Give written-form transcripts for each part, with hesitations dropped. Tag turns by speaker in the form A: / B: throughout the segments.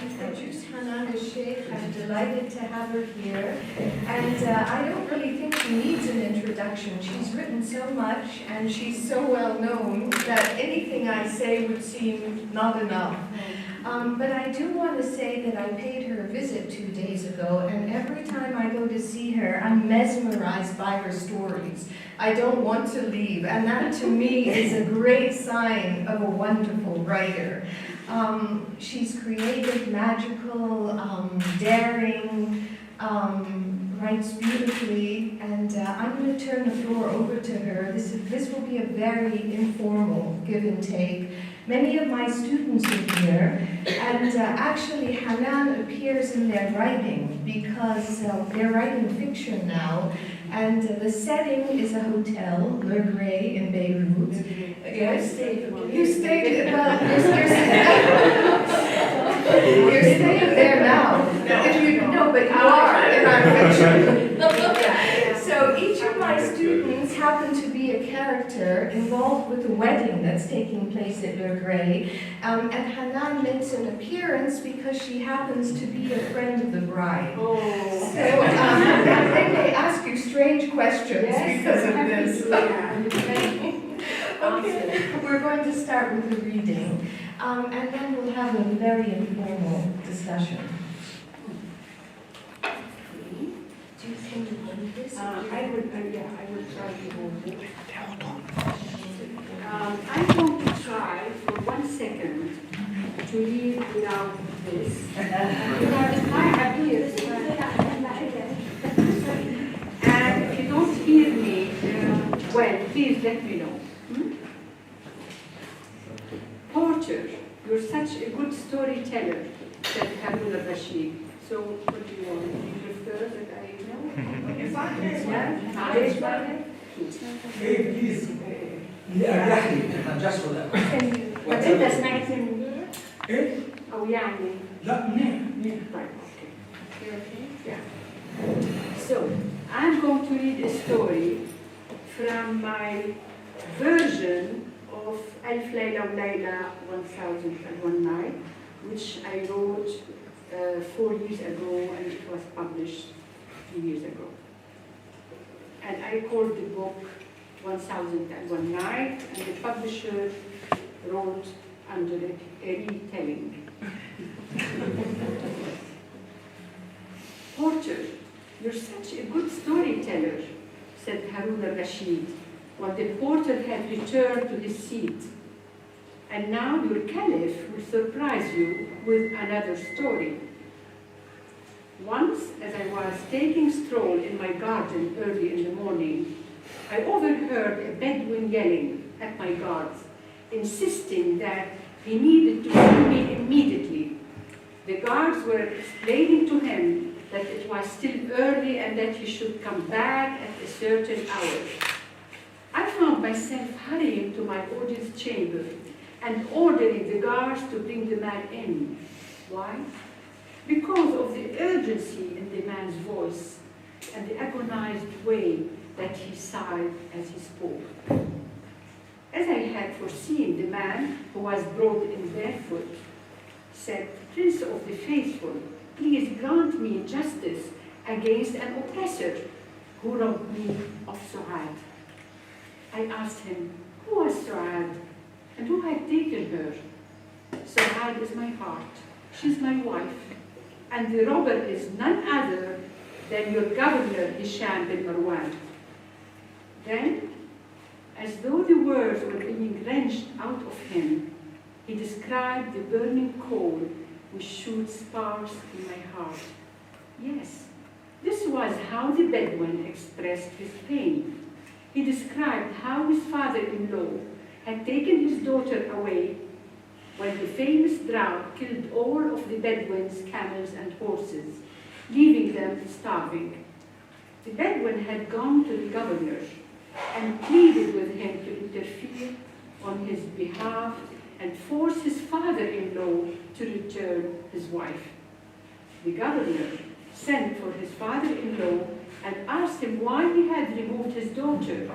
A: introduce Hanan Al-Shaykh. I'm delighted to have her here. And I don't really think she needs an introduction. She's written so much and she's so well known that anything I say would seem not enough. But I do want to say that I paid her a visit 2 days ago, and every time I go to see her, I'm mesmerized by her stories. I don't want to leave, and that to me is a great sign of a wonderful writer. She's creative, magical, daring, writes beautifully, and I'm going to turn the floor over to her. This will be a very informal give and take. Many of my students are here, and actually Hanan appears in their writing because they're writing fiction now, and the setting is a hotel, Le Gray in Beirut. Yes, you stayed, well, you're staying there now. If you know, but you are in our fiction. So each of my students happen to be a character involved with a wedding that's taking place at Le Gray, and Hanan makes an appearance because she happens to be a friend of the bride. So they may ask you strange questions because of this. Okay, we're going to start with the reading, and then we'll have a very informal discussion. Do you think you want this?
B: I would try to hold it. I'm going to try for 1 second to read without this. And if you don't hear me well, please let me know. Porter, you're such a good storyteller, said Hanan Al-Shaykh. So what do you want? Do you prefer that I
C: please. Just for that.
B: وانت سمعت من
C: ايه؟
B: او يعني
C: لا منيح.
B: طيب okay. Yeah. So I'm going to read a story from my version of ألف ليلة وليلة 1001 Night, which I wrote 4 years ago, and it was published 2 years ago. And I called the book 1001 Night, and the publisher wrote under it a retelling. Porter, you're such a good storyteller, said Harun al-Rashid, when the porter had returned to his seat. And now your caliph will surprise you with another story. Once, as I was taking stroll in my garden early in the morning, I overheard a Bedouin yelling at my guards, insisting that he needed to see me immediately. The guards were explaining to him that it was still early and that he should come back at a certain hour. I found myself hurrying to my audience chamber and ordering the guards to bring the man in. Why? Because of the urgency in the man's voice and the agonized way that he sighed as he spoke. As I had foreseen, the man, who was brought in barefoot, said, "Prince of the Faithful, please grant me justice against an oppressor who robbed me of Su'ad." I asked him, who was Su'ad and who had taken her? Su'ad is my heart, she's my wife, and the robber is none other than your governor, Hisham bin Marwan. Then, as though the words were being wrenched out of him, he described the burning coal which shoots sparks in my heart. Yes, this was how the Bedouin expressed his pain. He described how his father-in-law had taken his daughter away when the famous drought killed all of the Bedouins' camels and horses, leaving them starving. The Bedouin had gone to the governor and pleaded with him to interfere on his behalf and force his father-in-law to return his wife. The governor sent for his father-in-law and asked him why he had removed his daughter.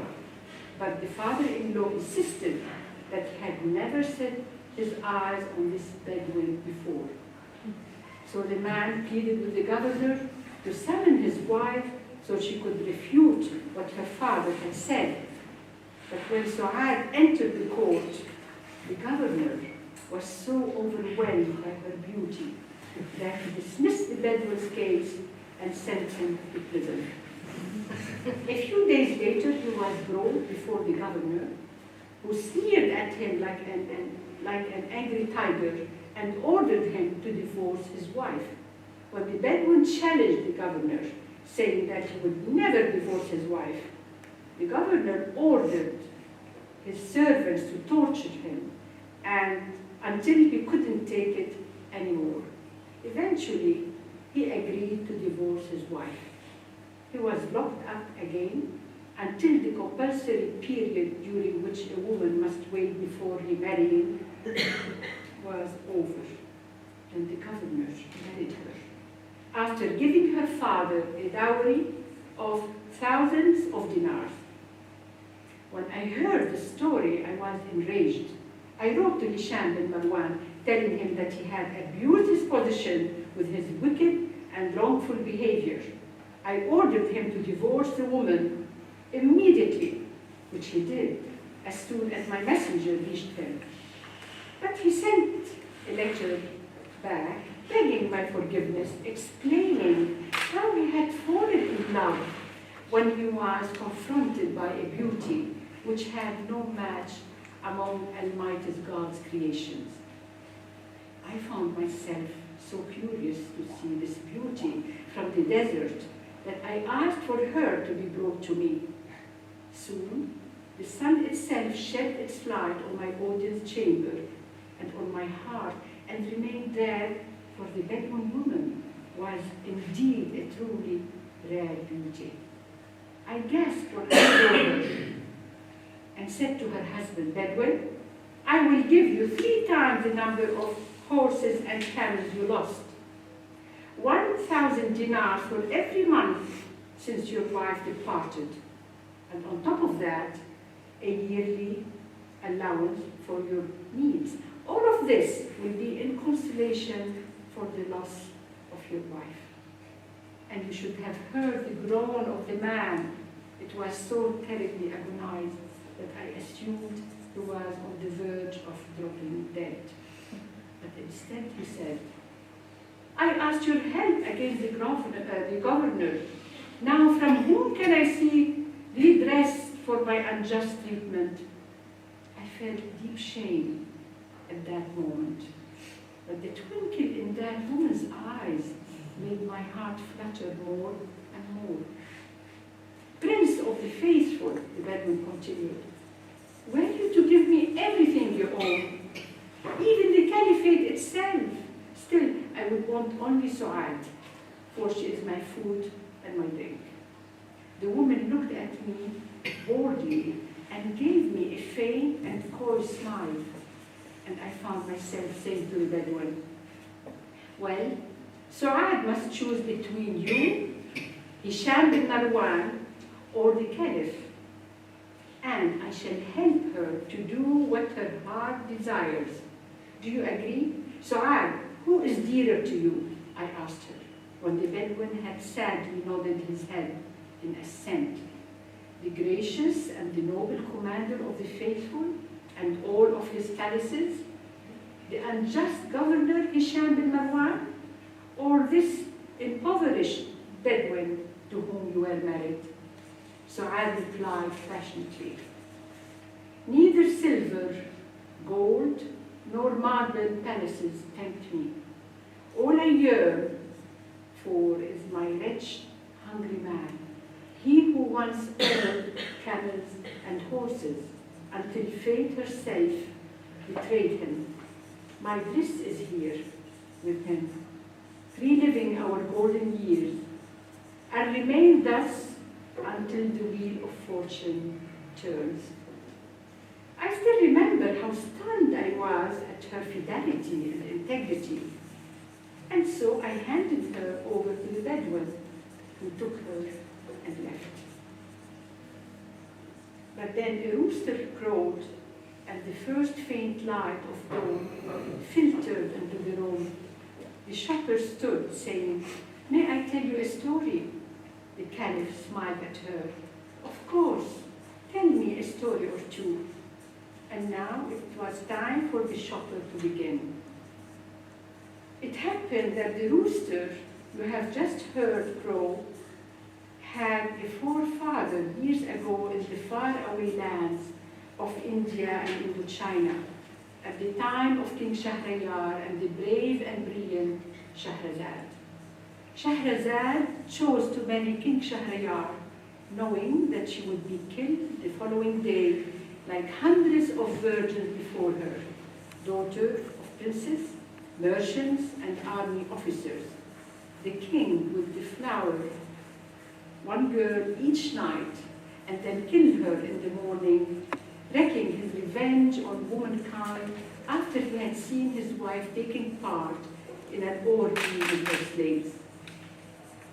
B: But the father-in-law insisted that he had never set his eyes on this Bedouin before. So the man pleaded with the governor to summon his wife so she could refute what her father had said. But when Su'ad entered the court, the governor was so overwhelmed by her beauty that he dismissed the Bedouin's case and sent him to prison. A few days later, he was brought before the governor, who sneered at him like an angry tiger and ordered him to divorce his wife. When the Bedouin challenged the governor, saying that he would never divorce his wife, the governor ordered his servants to torture him and until he couldn't take it anymore. Eventually, he agreed to divorce his wife. He was locked up again until the compulsory period during which a woman must wait before remarrying was over. And the governor married her, after giving her father a dowry of thousands of dinars. When I heard the story, I was enraged. I wrote to Hisham bin Marwan, telling him that he had abused his position with his wicked and wrongful behavior. I ordered him to divorce the woman immediately, which he did as soon as my messenger reached him. But he sent a letter back, begging my forgiveness, explaining how he had fallen in love when he was confronted by a beauty which had no match among Almighty God's creations. I found myself so curious to see this beauty from the desert that I asked for her to be brought to me. Soon, the sun itself shed its light on my audience chamber and on my heart and remained there, for the Bedouin woman was indeed a truly rare beauty. I gasped when I saw her and said to her husband, Bedouin, I will give you 3 times the number of horses and camels you lost. 1,000 dinars for every month since your wife departed. And on top of that, a yearly allowance for your needs. All of this will be in consolation for the loss of your wife. And you should have heard the groan of the man. It was so terribly agonized that I assumed he was on the verge of dropping dead. But instead he said, I asked your help against the governor. Now from whom can I seek redress for my unjust treatment? I felt deep shame at that moment. But the twinkle in that woman's eyes made my heart flutter more and more. Prince of the faithful, the Bedouin continued, were you to give me everything you own, even the caliphate itself, still I would want only Su'ad, for she is my food and my drink. The woman looked at me boldly and gave me a faint and coy smile, and I found myself saying to the Bedouin, well, Su'ad must choose between you, Hisham bin Marwan, or the Caliph, and I shall help her to do what her heart desires. Do you agree? Su'ad, who is dearer to you? I asked her, when the Bedouin had sadly nodded his head in assent. The gracious and the noble commander of the faithful and all of his palaces, the unjust governor Hisham bin Marwan, or this impoverished Bedouin to whom you were married? Su'ad replied passionately, neither silver, gold, nor marble palaces tempt me. All I yearn for is my wretched, hungry man, he who once owned camels and horses until fate herself betrayed him. My bliss is here with him, reliving our golden years, and remain thus until the wheel of fortune turns. I still remember how stunned I was at her fidelity and integrity, and so I handed her over to the Bedouin, who took her and left. But then a rooster crowed, and the first faint light of dawn filtered into the room. The shopper stood, saying, "May I tell you a story?" The caliph smiled at her. "Of course, tell me a story or two." And now it was time for the shopper to begin. It happened that the rooster you have just heard crow had a forefather years ago in the faraway lands of India and Indochina, at the time of King Shahryar and the brave and brilliant Shahrazad. Shahrazad chose to marry King Shahryar, knowing that she would be killed the following day like hundreds of virgins before her, daughter of princes, merchants, and army officers. The king would deflower one girl each night and then kill her in the morning, wreaking his revenge on womankind after he had seen his wife taking part in an orgy with her slaves.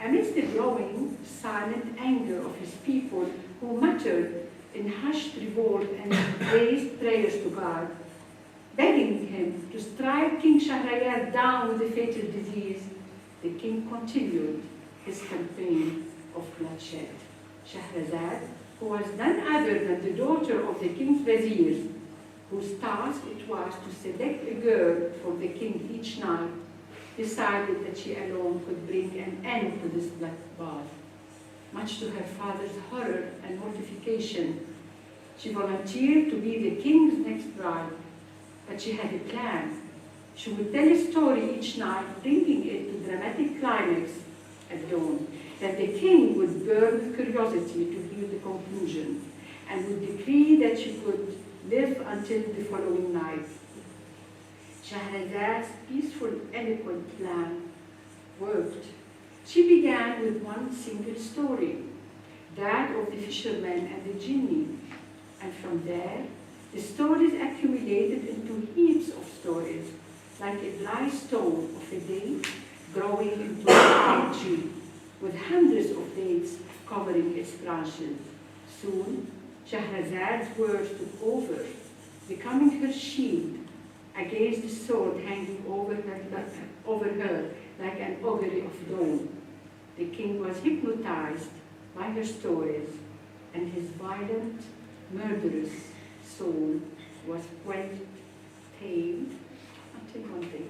B: Amidst the growing, silent anger of his people, who muttered in hushed revolt and raised prayers to God, begging him to strike King Shahryar down with the fatal disease, the king continued his campaign of bloodshed. Shahrazad, who was none other than the daughter of the king's viziers, whose task it was to select a girl for the king each night, decided that she alone could bring an end to this bloodbath. Much to her father's horror and mortification, she volunteered to be the king's next bride, but she had a plan. She would tell a story each night, bringing it to dramatic climax at dawn. Then the king would burn with curiosity to hear the conclusion, and would decree that she could live until the following night. Shahrazad's peaceful, eloquent plan worked. She began with one single story, that of the fisherman and the genie, and from there, the stories accumulated into heaps of stories, like a dry stone of a date growing into a high tree, with hundreds of dates covering its branches. Soon, Shahrazad's words took over, becoming her shield against the sword hanging over her like an augury of dawn. The king was hypnotized by her stories, and his violent, murderous soul was quite tamed until one day.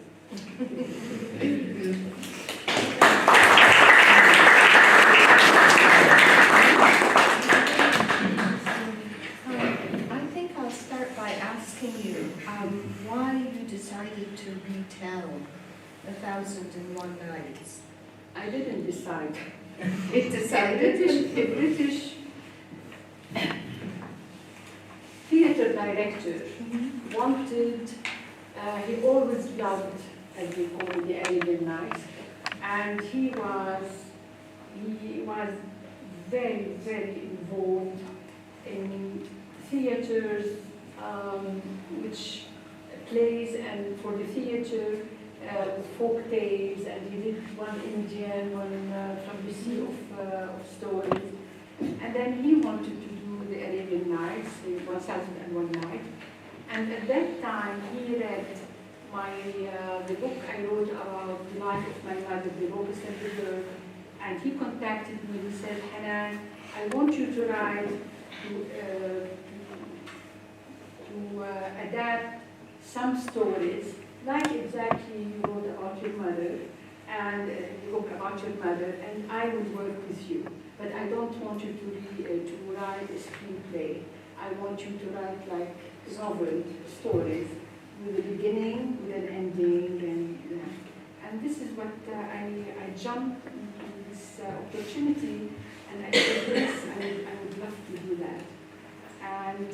A: I think I'll start by asking you why you decided to retell 1001 Nights.
B: I didn't decide.
A: It decided.
B: A British theater director wanted, he always loved, as we call it, the Arabian Nights, and he was very, very involved in theaters, which plays and for the theater, folk tales, and he did one Indian, one from the Sea of Stories. And then he wanted to do the Arabian Nights, the 1001 Nights. And at that time, he read the book I wrote about the life of my mother, The Locust and the Bird. And he contacted me, he said, "Hanan, I want you to write, to adapt some stories, like exactly you wrote about your mother, and the book about your mother, and I will work with you. But I don't want you to write a screenplay. I want you to write like novel stories, with a beginning, with an ending, and this is what I jumped into this opportunity, and I said, yes, I would love to do that. And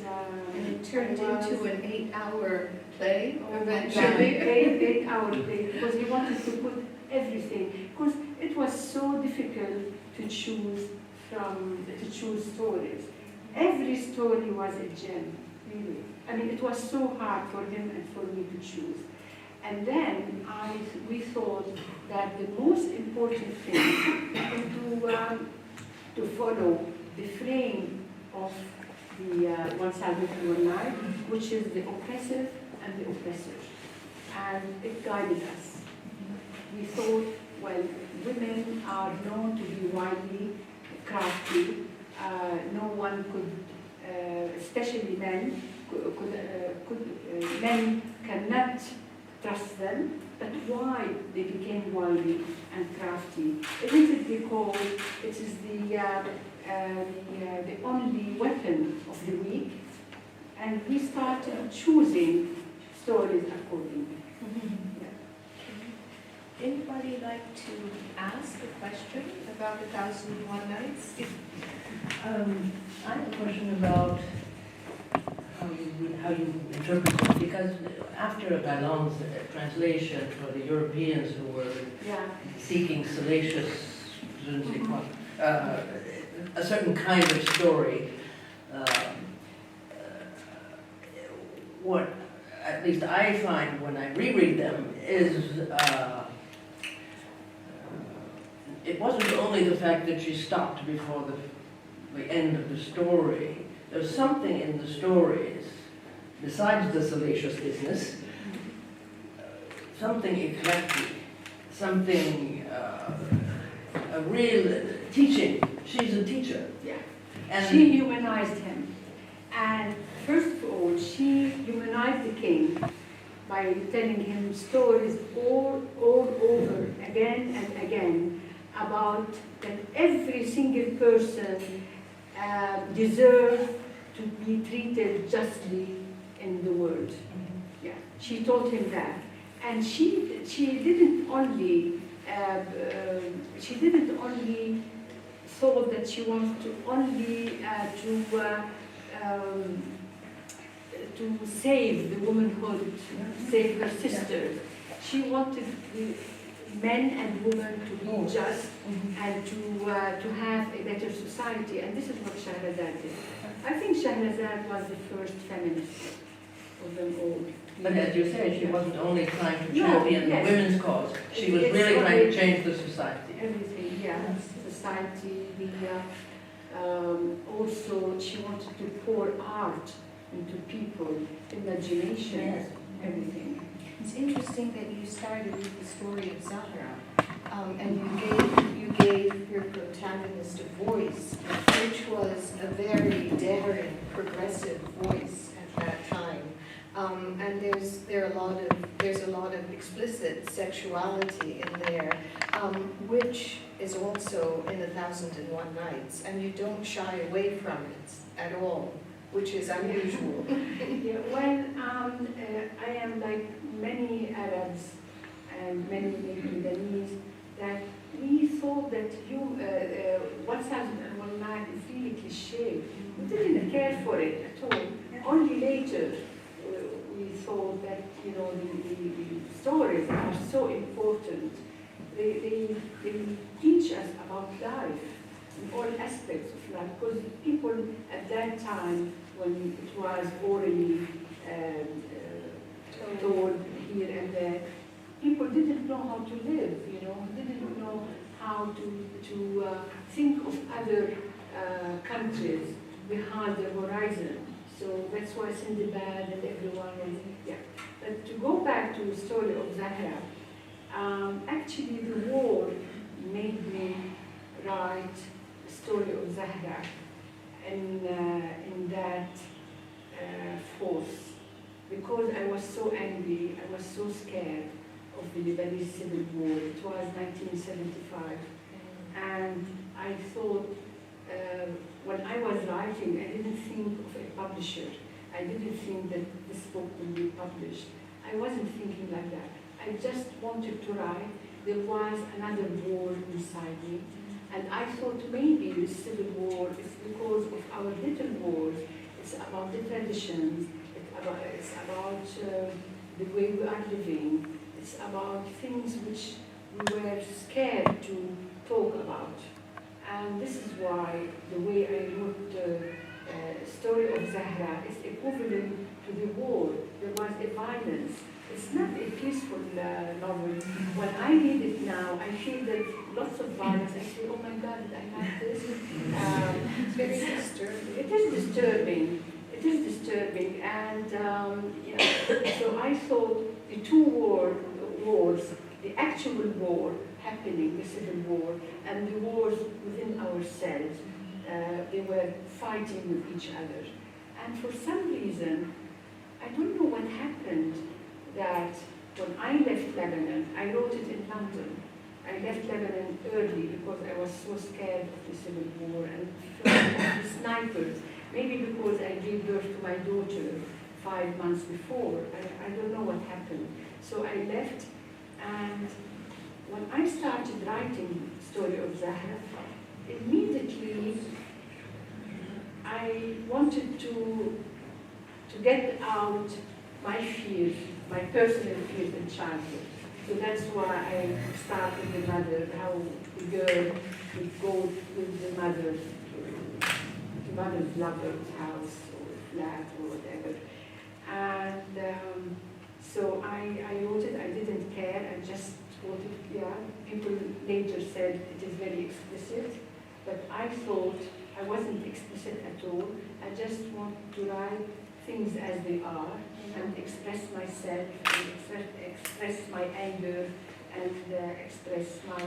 A: it turned into an 8-hour play
B: eventually. Eight hour play, because he wanted to put everything, because it was so difficult to choose stories. Every story was a gem, really. I mean, it was so hard for him and for me to choose. And then we thought that the most important thing is to follow the frame of the 1001 Night, which is the oppressive and the oppressor. And it guided us. We we thought, well, women are known to be wily, crafty. No one could, especially men, men cannot trust them. But why they became wily and crafty? Isn't it because it is the only weapon of the weak? And we started choosing stories accordingly.
A: Anybody like to ask a question about 1001 Nights?
C: I have a question about how you interpret it, because after Gallon's translation for the Europeans who were seeking salacious, a certain kind of story, what at least I find when I reread them is it wasn't only the fact that she stopped before the end of the story. There's something in the stories, besides the salacious business, something eclectic, something, a real teaching. She's a teacher.
B: Yeah.
C: And
B: she humanized him. And first of all, she humanized the king by telling him stories all over, again and again, about that every single person deserves to be treated justly in the world. Yeah, she told him that, and she didn't only thought that she wants to only to save the womanhood, save her sisters. She wanted the men and women to be just and to have a better society, and this is what Shahrazad did. I think Shahrazad was the first feminist of them all.
C: But as you say, she wasn't only trying to champion the women's cause, she was really trying to change the society.
B: Everything, yeah. Society, also she wanted to pour art into people, imagination, everything.
A: It's interesting that you started with the story of Zahra, and you gave your protagonist a voice, which was a very daring, progressive voice at that time. And there's a lot of explicit sexuality in there, which is also in 1001 Nights, and you don't shy away from it at all, which is unusual.
B: Yeah, well, I am like many Arabs and many Lebanese, that we thought that what's happened one night is really cliche. We didn't care for it at all. Only later we thought that the stories are so important. They teach us about life in all aspects of life, because people at that time, when it was orally told here and there, people didn't know how to live, didn't know how to think of other countries behind the horizon. So that's why Sindbad and everyone was, But to go back to the story of Zahra, actually the war made me write the story of Zahra in that force, because I was so angry, I was so scared of the Lebanese Civil War. It was 1975, and I thought, when I was writing, I didn't think of a publisher. I didn't think that this book would be published. I wasn't thinking like that. I just wanted to write. There was another war inside me, and I thought maybe the Civil War is because of our little wars. It's about the traditions. It's about the way we are living. It's about things which we were scared to talk about. And this is why the way I wrote the story of Zahra is equivalent to the war. There was a violence. It's not a peaceful novel. When I read it now, I feel that lots of violence. I say, oh my God, did I like this?
A: It's very disturbing.
B: It is disturbing. It is disturbing. And so I thought the two wars the actual war happening, the civil war, and the wars within ourselves. They were fighting with each other. And for some reason, I don't know what happened, that when I left Lebanon, I wrote it in London. I left Lebanon early because I was so scared of the civil war and of the snipers. Maybe because I gave birth to my daughter 5 months before. I don't know what happened. So I left, and when I started writing Story of Zahra, immediately I wanted to get out my fears, my personal fears in childhood. So that's why I start with the mother, how the girl would go with the mother's lover's house or flat or whatever. And so I wrote it, I didn't care, I just wrote it, yeah. People later said it is very explicit, but I thought I wasn't explicit at all. I just want to write things as they are and express myself, and express my anger, and express my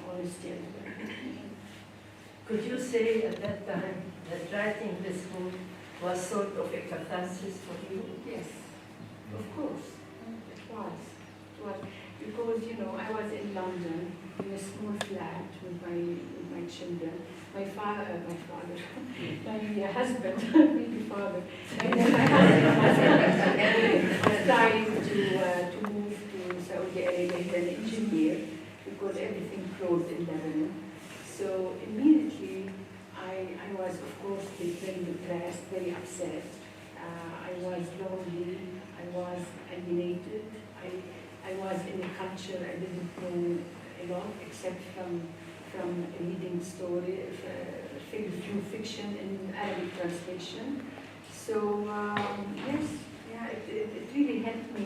B: honesty.
D: Could you say at that time that writing this book was sort of a catharsis for you?
B: Yes, of course, it was. It was because, you know, I was in London in a small flat with my children. My husband, maybe father, my husband was trying to move to Saudi Arabia. He's an engineer because everything closed in Lebanon. So immediately I was, of course, very depressed, very upset. I was lonely, I was alienated, I was in a culture I didn't know a lot except from reading story, few fiction in Arabic translation. So yes, yeah, it really helped me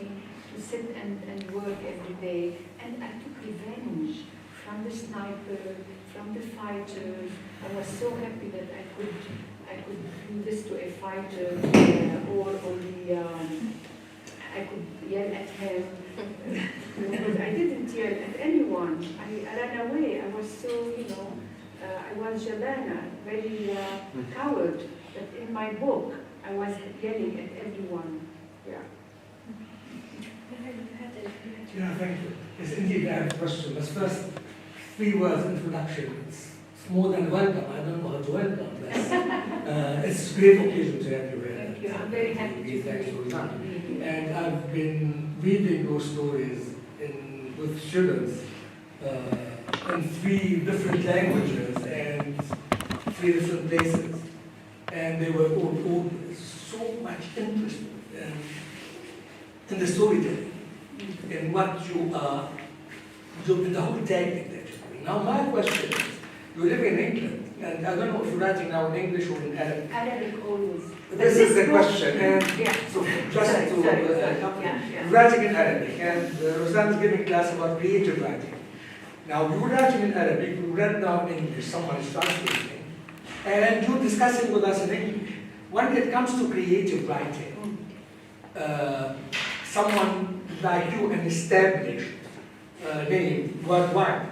B: to sit and work every day. And I took revenge from the sniper, from the fighters. I was so happy that I could do this to a fighter, or only I could yell at him. Because I didn't yell at anyone. I ran away. I was so, you know, I was Jabana, very coward. But in my book, I was yelling at everyone. Yeah.
E: Yeah, thank you. Yes, indeed, I have a question. But first, 3 words introduction. It's more than welcome. I don't know how to welcome this. It's a great occasion to have you here.
B: Thank you. I'm very happy to
E: Thank you.
B: be here.
E: And I've been reading those stories with students in 3 different languages and 3 different places. And they were all so much interested in the storytelling, in what you are, in the whole technique that you're doing. Now my question is, you live in England, and I don't know if you're writing now in English or in Arabic.
B: Arabic always.
E: This is the question. And
B: Yeah.
E: so just
B: Yeah.
E: writing in Arabic, and Rosanne's giving class about creative writing. Now you're writing in Arabic, you read now in English, someone is translating, and you're discussing with us in English. When it comes to creative writing, someone like you, an established name worldwide,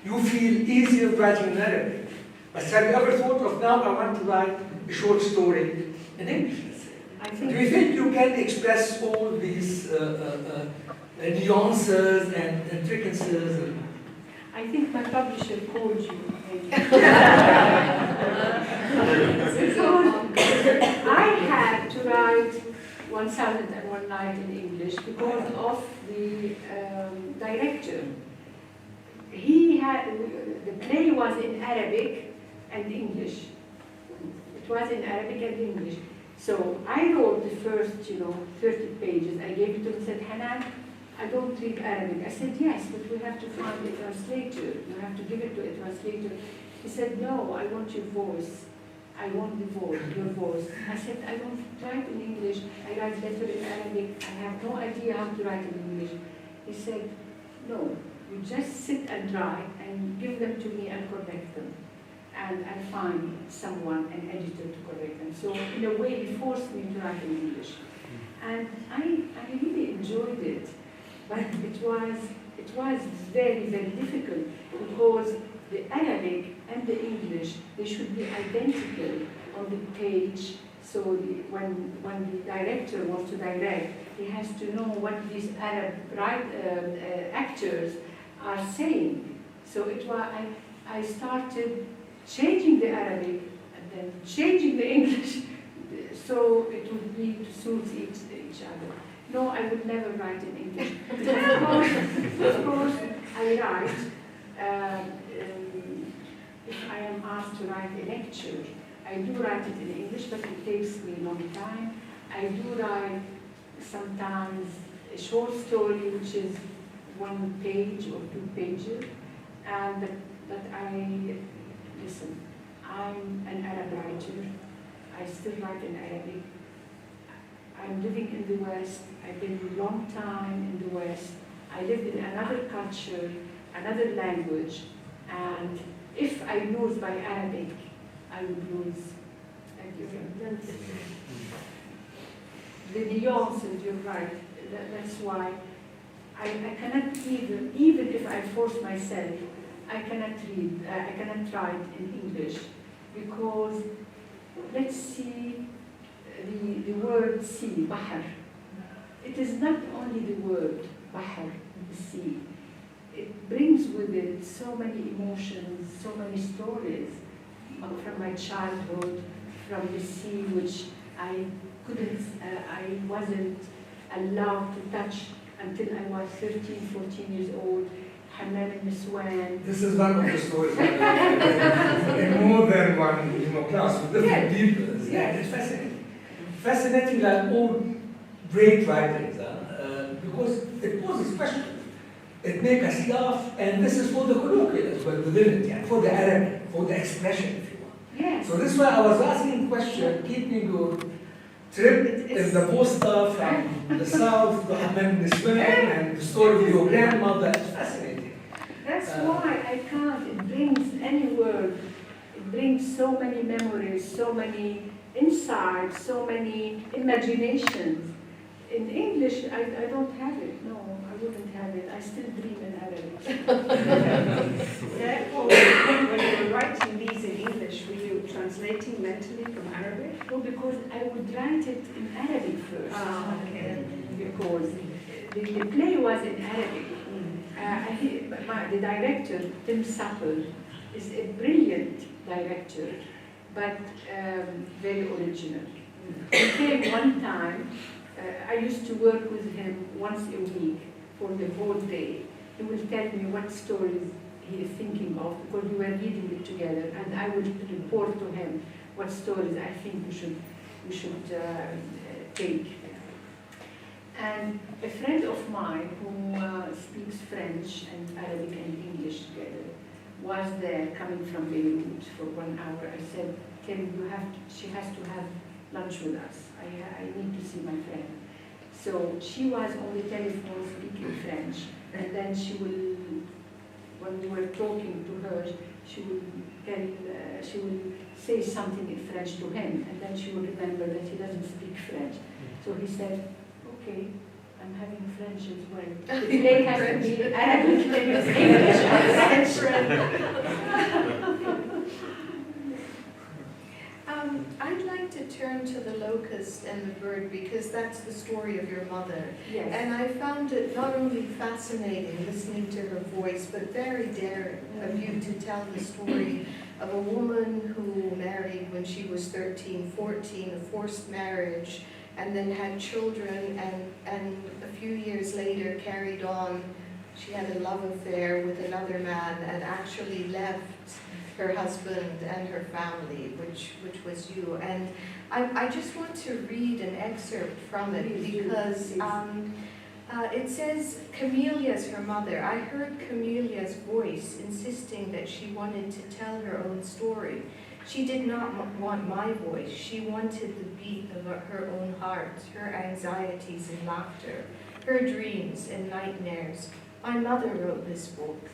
E: you feel easier writing in Arabic. But have you ever thought of, now I want to write a short story in English? Do you think you can express all these nuances and intricacies?
B: I think my publisher called you. I had to write 1001 Night in English because of the director. He had, the play was in Arabic and English. It was in Arabic and English. So I wrote the first, 30 pages. I gave it to him and said, Hanan, I don't read Arabic. I said, yes, but we have to find a translator. You have to give it to a translator. He said, no, I want your voice. I want the voice, your voice. I said, I don't write in English. I write better in Arabic. I have no idea how to write in English. He said, no, you just sit and write and give them to me and correct them. And I find someone, an editor, to correct them. So in a way, he forced me to write in English. And I really enjoyed it. but it was very, very difficult because the Arabic and the English, they should be identical on the page. So when the director wants to direct, he has to know what these Arab actors are saying. So I started changing the Arabic and then changing the English, so it would be to suit each other. No, I would never write in English. Of course, I write. If I am asked to write a lecture, I do write it in English, but it takes me a long time. I do write sometimes a short story, which is 1 page or 2 pages, but listen, I'm an Arab writer. I still write in Arabic. I'm living in the West. I've been a long time in the West. I lived in another culture, another language, and if I lose my Arabic, I would lose the nuances, you're right. That's why I cannot even if I force myself, I cannot write in English, because let's see the word sea, bahr. It is not only the word bahr, the sea. It brings with it so many emotions, so many stories from my childhood, from the sea, which I wasn't allowed to touch until I was 13, 14 years old. Hanan Al-Shaykh.
E: This is one of the stories in more than one class with different people. It's fascinating. Fascinating, like all great writings, because it poses questions. It makes us laugh, and this is for the colloquial as well within it, for the Arabic, for the expression, if you want.
B: Yes.
E: So this is why I was asking question, keeping your trip in the Bosta from the south to Hanan Al-Shaykh and the story of your grandmother. It's fascinating.
B: That's why I can't. It brings any word. It brings so many memories, so many insights, so many imaginations. In English, I don't have it. No, I wouldn't have it. I still dream in Arabic.
F: Therefore, when you were writing these in English, were you translating mentally from Arabic?
B: Well, because I would write it in Arabic first.
F: Okay.
B: Because the play was in Arabic. The director, Tim Sapper, is a brilliant director, but very original. He came one time. I used to work with him once a week for the whole day. He will tell me what stories he is thinking of, because we were reading it together, and I would report to him what stories I think we should take. And a friend of mine who speaks French and Arabic and English together was there, coming from Beirut for 1 hour. I said, Tim, she has to have lunch with us. I need to see my friend. So she was on the telephone speaking French, and then she will, when we were talking to her, she will say something in French to him, and then she will remember that he doesn't speak French. So he said, okay, I'm having French as well. The play has to be Arabic, English, and French.
A: I'd like to turn to the locust and the bird, because that's the story of your mother.
B: Yes.
A: And I found it not only fascinating listening to her voice, but very daring of you to tell the story of a woman who married when she was 13, 14, a forced marriage, and then had children, and a few years later carried on. She had a love affair with another man and actually left her husband and her family, which was you. And I just want to read an excerpt from it, because it says, Camelia's her mother. I heard Camelia's voice insisting that she wanted to tell her own story. She did not want my voice. She wanted the beat of her own heart, her anxieties and laughter, her dreams and nightmares. My mother wrote this book.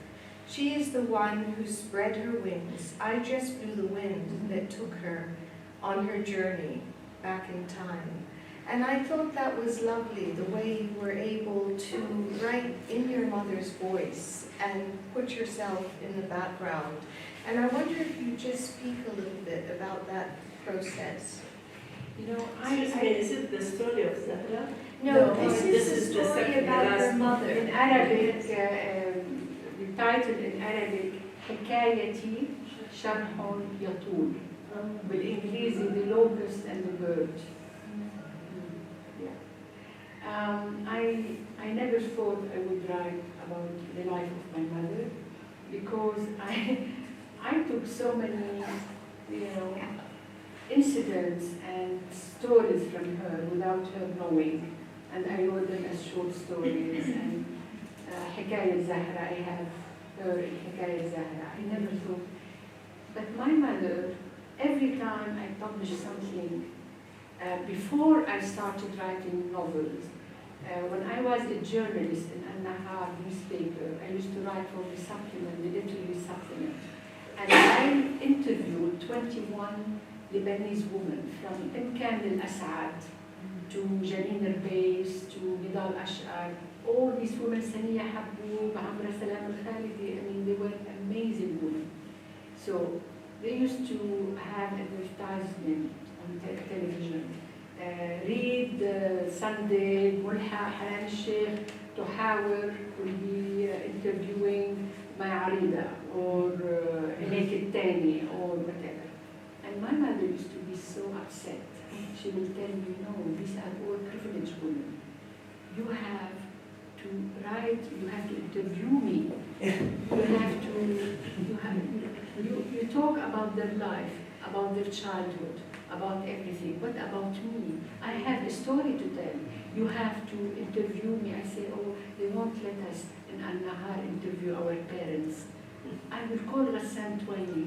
A: She is the one who spread her wings. I just blew the wind that took her on her journey back in time. And I thought that was lovely, the way you were able to write in your mother's voice and put yourself in the background. And I wonder if you just speak a little bit about that process.
B: You know,
F: Is it the story of Zahra?
A: No,
F: this
A: this
F: is
A: is
F: the
A: a story
F: second,
A: about
F: the
A: your
F: last
A: mother.
B: in Arabic, the title in Arabic, حكايتي شرح يطول. بالإنجليزي, the locust and the bird. Yeah. I never thought I would write about the life of my mother because I took so many, incidents and stories from her without her knowing, and I wrote them as short stories. And حكاية Zahra, I have her in حكاية Zahra. I never thought, but my mother, every time I publish something, before I started writing novels, when I was a journalist in Al-Nahar newspaper, I used to write for the supplement, the literary supplement. And I interviewed 21 Lebanese women, from Imkan al-Asad to Janine Erbeis to Nidal Ash'ar. All these women, Saniya Habboub, Amra Salam al-Khalidi, I mean, they were amazing women. So they used to have advertisement on television. Read Sunday, Mulha, Hanan Al-Shaykh, تحاور will be interviewing مع عريضة or إليك التاني or whatever. And my mother used to be so upset. She would tell me, no, these are all privileged women. You have to write, you have to interview me. You talk about their life, about their childhood, about everything. What about me? I have a story to tell. You have to interview me. I say, oh, they won't let us in Al-Nahar interview our parents. I will call Ghassan Twaini.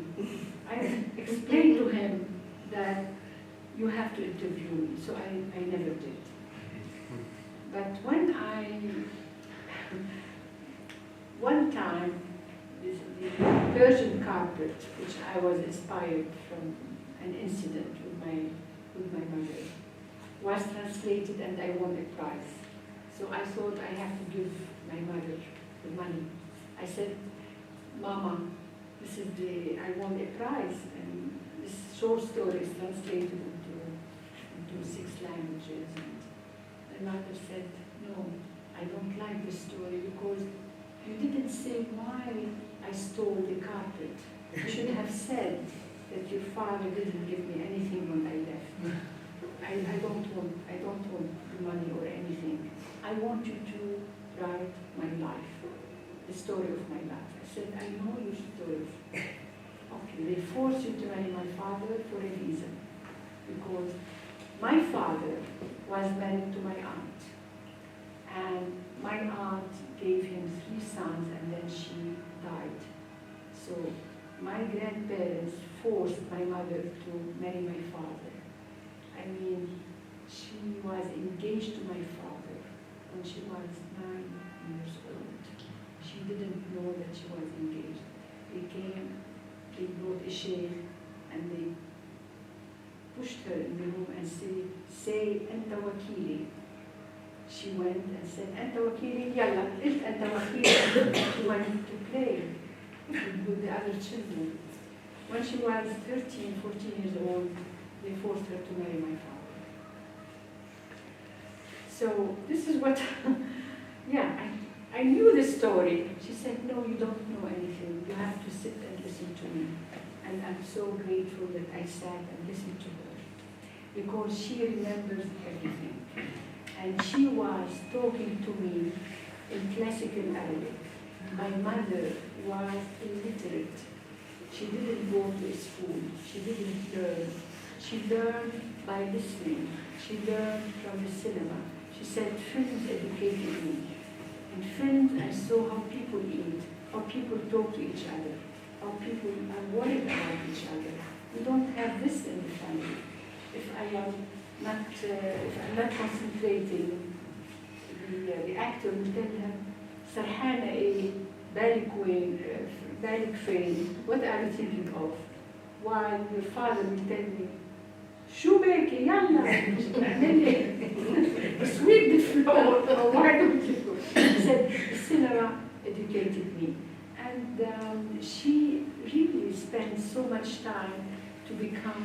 B: I explained to him that you have to interview me. So I never did. But one time, the Persian carpet, which I was inspired from an incident with my mother, was translated and I won a prize. So I thought I have to give my mother the money. I said, Mama, I won a prize, and this short story is translated into 6 languages. And my mother said, no, I don't like this story because you didn't say why I stole the carpet. You should have said that your father didn't give me anything when I left. I don't want the money or anything. I want you to write my life, the story of my life. I said, I know your story. Okay, they forced you to marry my father for a reason. Because my father was married to my aunt. And my aunt gave him 3 sons and then she died. So my grandparents forced my mother to marry my father. I mean, she was engaged to my father when she was 9 years old. She didn't know that she was engaged. They brought a sheikh and they pushed her in the room and say, Anta wakili. She went and said, Anta wakili, yalla, قلت Anta wakili. She went to play with the other children. When she was 13, 14 years old, they forced her to marry my father. So this is what, I knew the story. She said, no, you don't know anything. You have to sit and listen to me. And I'm so grateful that I sat and listened to her because she remembers everything. And she was talking to me in classical Arabic. My mother was illiterate. She didn't go to school. She didn't learn. She learned by listening. She learned from the cinema. She said, films educated me. In films, I saw how people eat, how people talk to each other, how people are worried about each other. We don't have this in the family. If I'm not concentrating, the actor will tell her, Sarhana eh, بالك وين, بالك فين, what are you thinking of? While your father will tell me, شو بك يلا sweep the floor, or why don't you go? He said, Sinara educated me. And she really spent so much time to become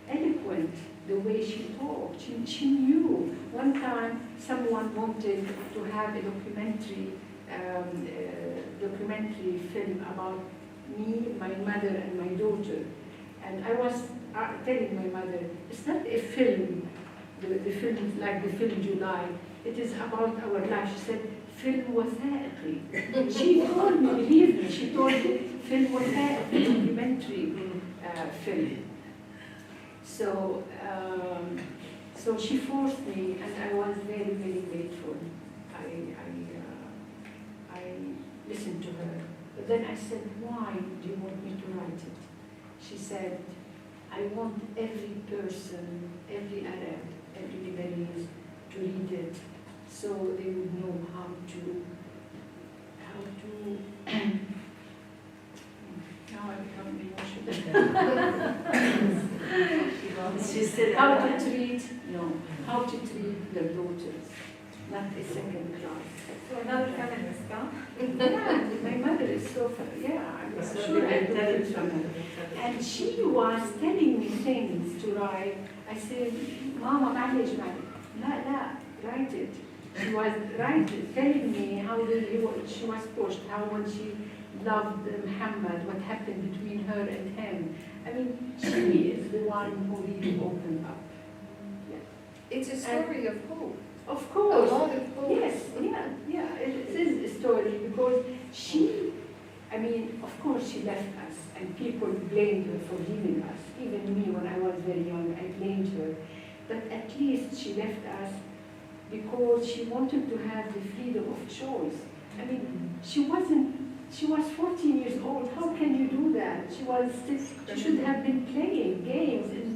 B: eloquent the way she talked. She knew. One time someone wanted to have a documentary film about me, my mother, and my daughter. And I was telling my mother, it's not a film, the film like the film July. It is about our life. She said, film وثائقي. She told me, believe me, she told me, film وثائقي, documentary film. So she forced me, and I was very, very grateful. I listened to her. But then I said, why do you want me to write it? She said, I want every person, every Arab, every Lebanese to read it so they would know how to now I become emotional. How to treat their daughters, not a second class.
A: So another feminist, huh?
B: Yeah, my mother is so, yeah, I'm sure I do it from her. And she was telling me things to write. I said, Mama, معلش, لا, write it. She was telling me how she was pushed, how when she loved Muhammad, what happened between her and him. I mean, she is the one who really opened up. Yeah.
A: It's a story of hope.
B: Of course.
A: A lot of hope.
B: Yes, yeah, it is a story because she, I mean, of course she left us and people blamed her for leaving us. Even me, when I was very young, I blamed her. But at least she left us because she wanted to have the freedom of choice. I mean, she was 14 years old. How can you do that? She should have been playing games in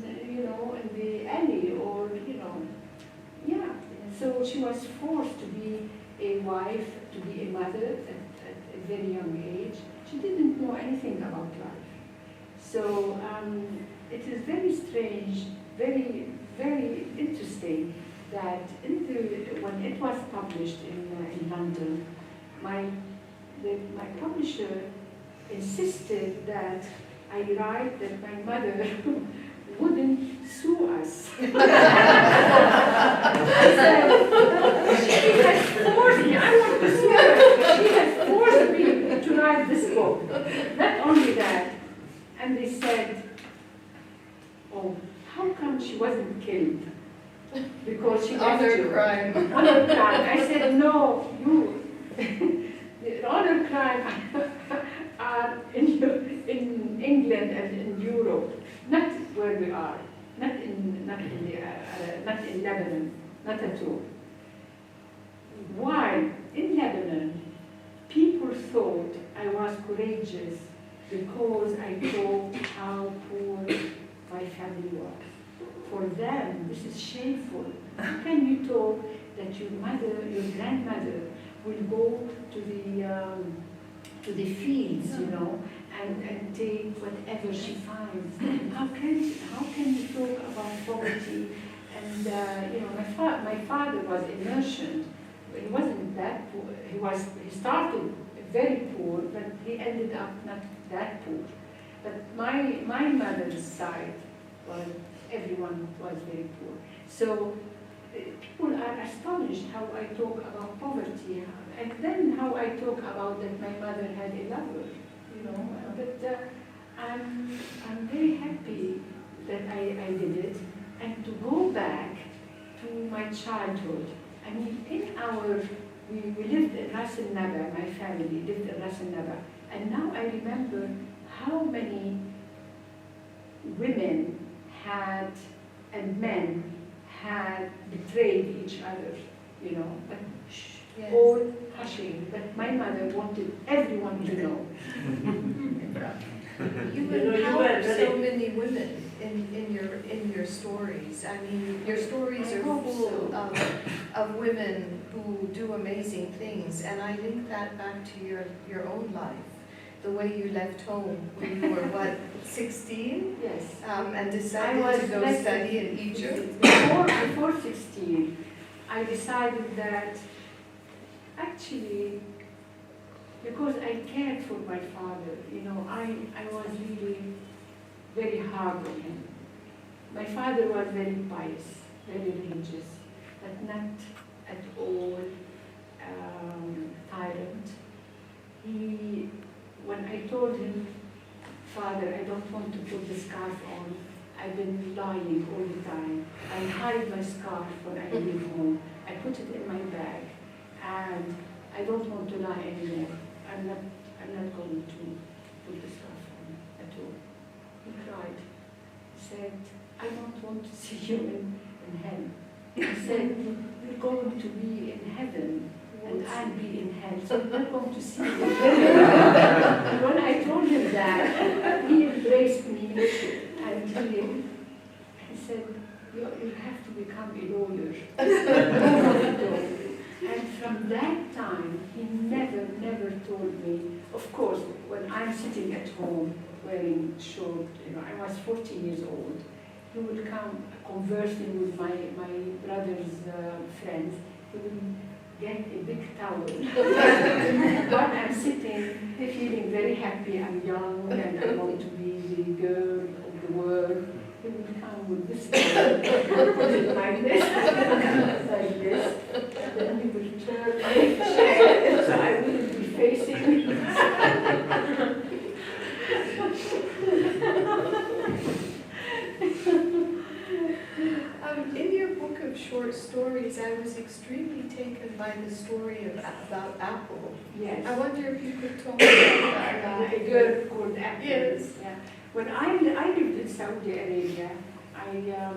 B: the alley or, yeah. So she was forced to be a wife, to be a mother at a very young age. She didn't know anything about life. So it is very strange, very, very interesting that when it was published in London, my publisher insisted that I write that my mother wouldn't sue us. I said, she has forced me, I want to sue her. She has forced me to write this book. Not only that, and they said, oh, how come she wasn't killed? Because she
A: Honor crime.
B: Honor crime. I said, no, you, the honor crime are in England and in Europe. Not where we are, not in Lebanon, not at all. While in Lebanon, people thought I was courageous because I told how poor my family was. For them, this is shameful. How can you talk that your grandmother will go to the fields, and take whatever she finds? How can you talk about poverty? And my father was a merchant. He wasn't that poor. He started very poor, but he ended up not that poor. But my mother's side everyone was very poor. So people are astonished how I talk about poverty, and then how I talk about that my mother had a lover, But I'm very happy that I did it, and to go back to my childhood. I mean, we lived in Ras Al Naba, my family lived in Ras Al Naba, and now I remember how many women and men had betrayed each other, but
A: Yes.
B: all hushing. But my mother wanted everyone to know.
A: You empower so many women in your stories. I mean, your stories are full of women who do amazing things, and I link that back to your own life. the way you left home when you were, what, 16?
B: Yes.
A: And
B: I
A: decided
B: was
A: to go
B: less-
A: study in Egypt?
B: Before 16, I decided that actually, because I cared for my father, you know, I was really very hard on him. My father was very pious, very religious, but not at all tyrant. When I told him, Father, I don't want to put the scarf on, I've been lying all the time. I hide my scarf when I leave home. I put it in my bag, and I don't want to lie anymore. I'm not going to put the scarf on at all. He cried. He said, I don't want to see you in hell. He said, you're going to be in heaven, and I'll be in hell, so I'm not going to see you. And when I told him that, he embraced me, and he said, you have to become a lawyer. And from that time, he never told me. Of course, when I'm sitting at home wearing short, you know, I was 14 years old, he would come conversing with my brother's friends. He would get a big towel. But I'm sitting, feeling very happy. I'm young and I want to be the girl of the world. He would come with this towel, put it like this, like this, and then he would turn my chair so I wouldn't be facing.
A: In your book of short stories, I was extremely taken by the story about Apple.
B: Yes.
A: I wonder if you could talk about that.
B: A girl called Apple.
A: Yes.
B: Yeah. When I lived in Saudi Arabia, I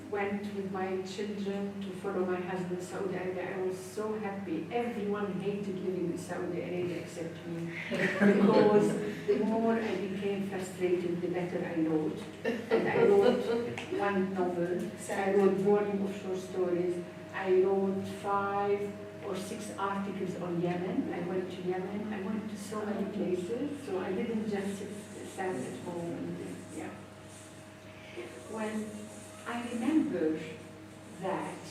B: went with my children to follow my husband in Saudi Arabia. I was so happy. Everyone hated living in Saudi Arabia except me. Because the more I became frustrated, the better I wrote. And I wrote one novel. I wrote volume of short stories. I wrote 5 or 6 articles on Yemen. I went to Yemen. I went to so many places. So I didn't just sat at home. And, yeah. When I remember that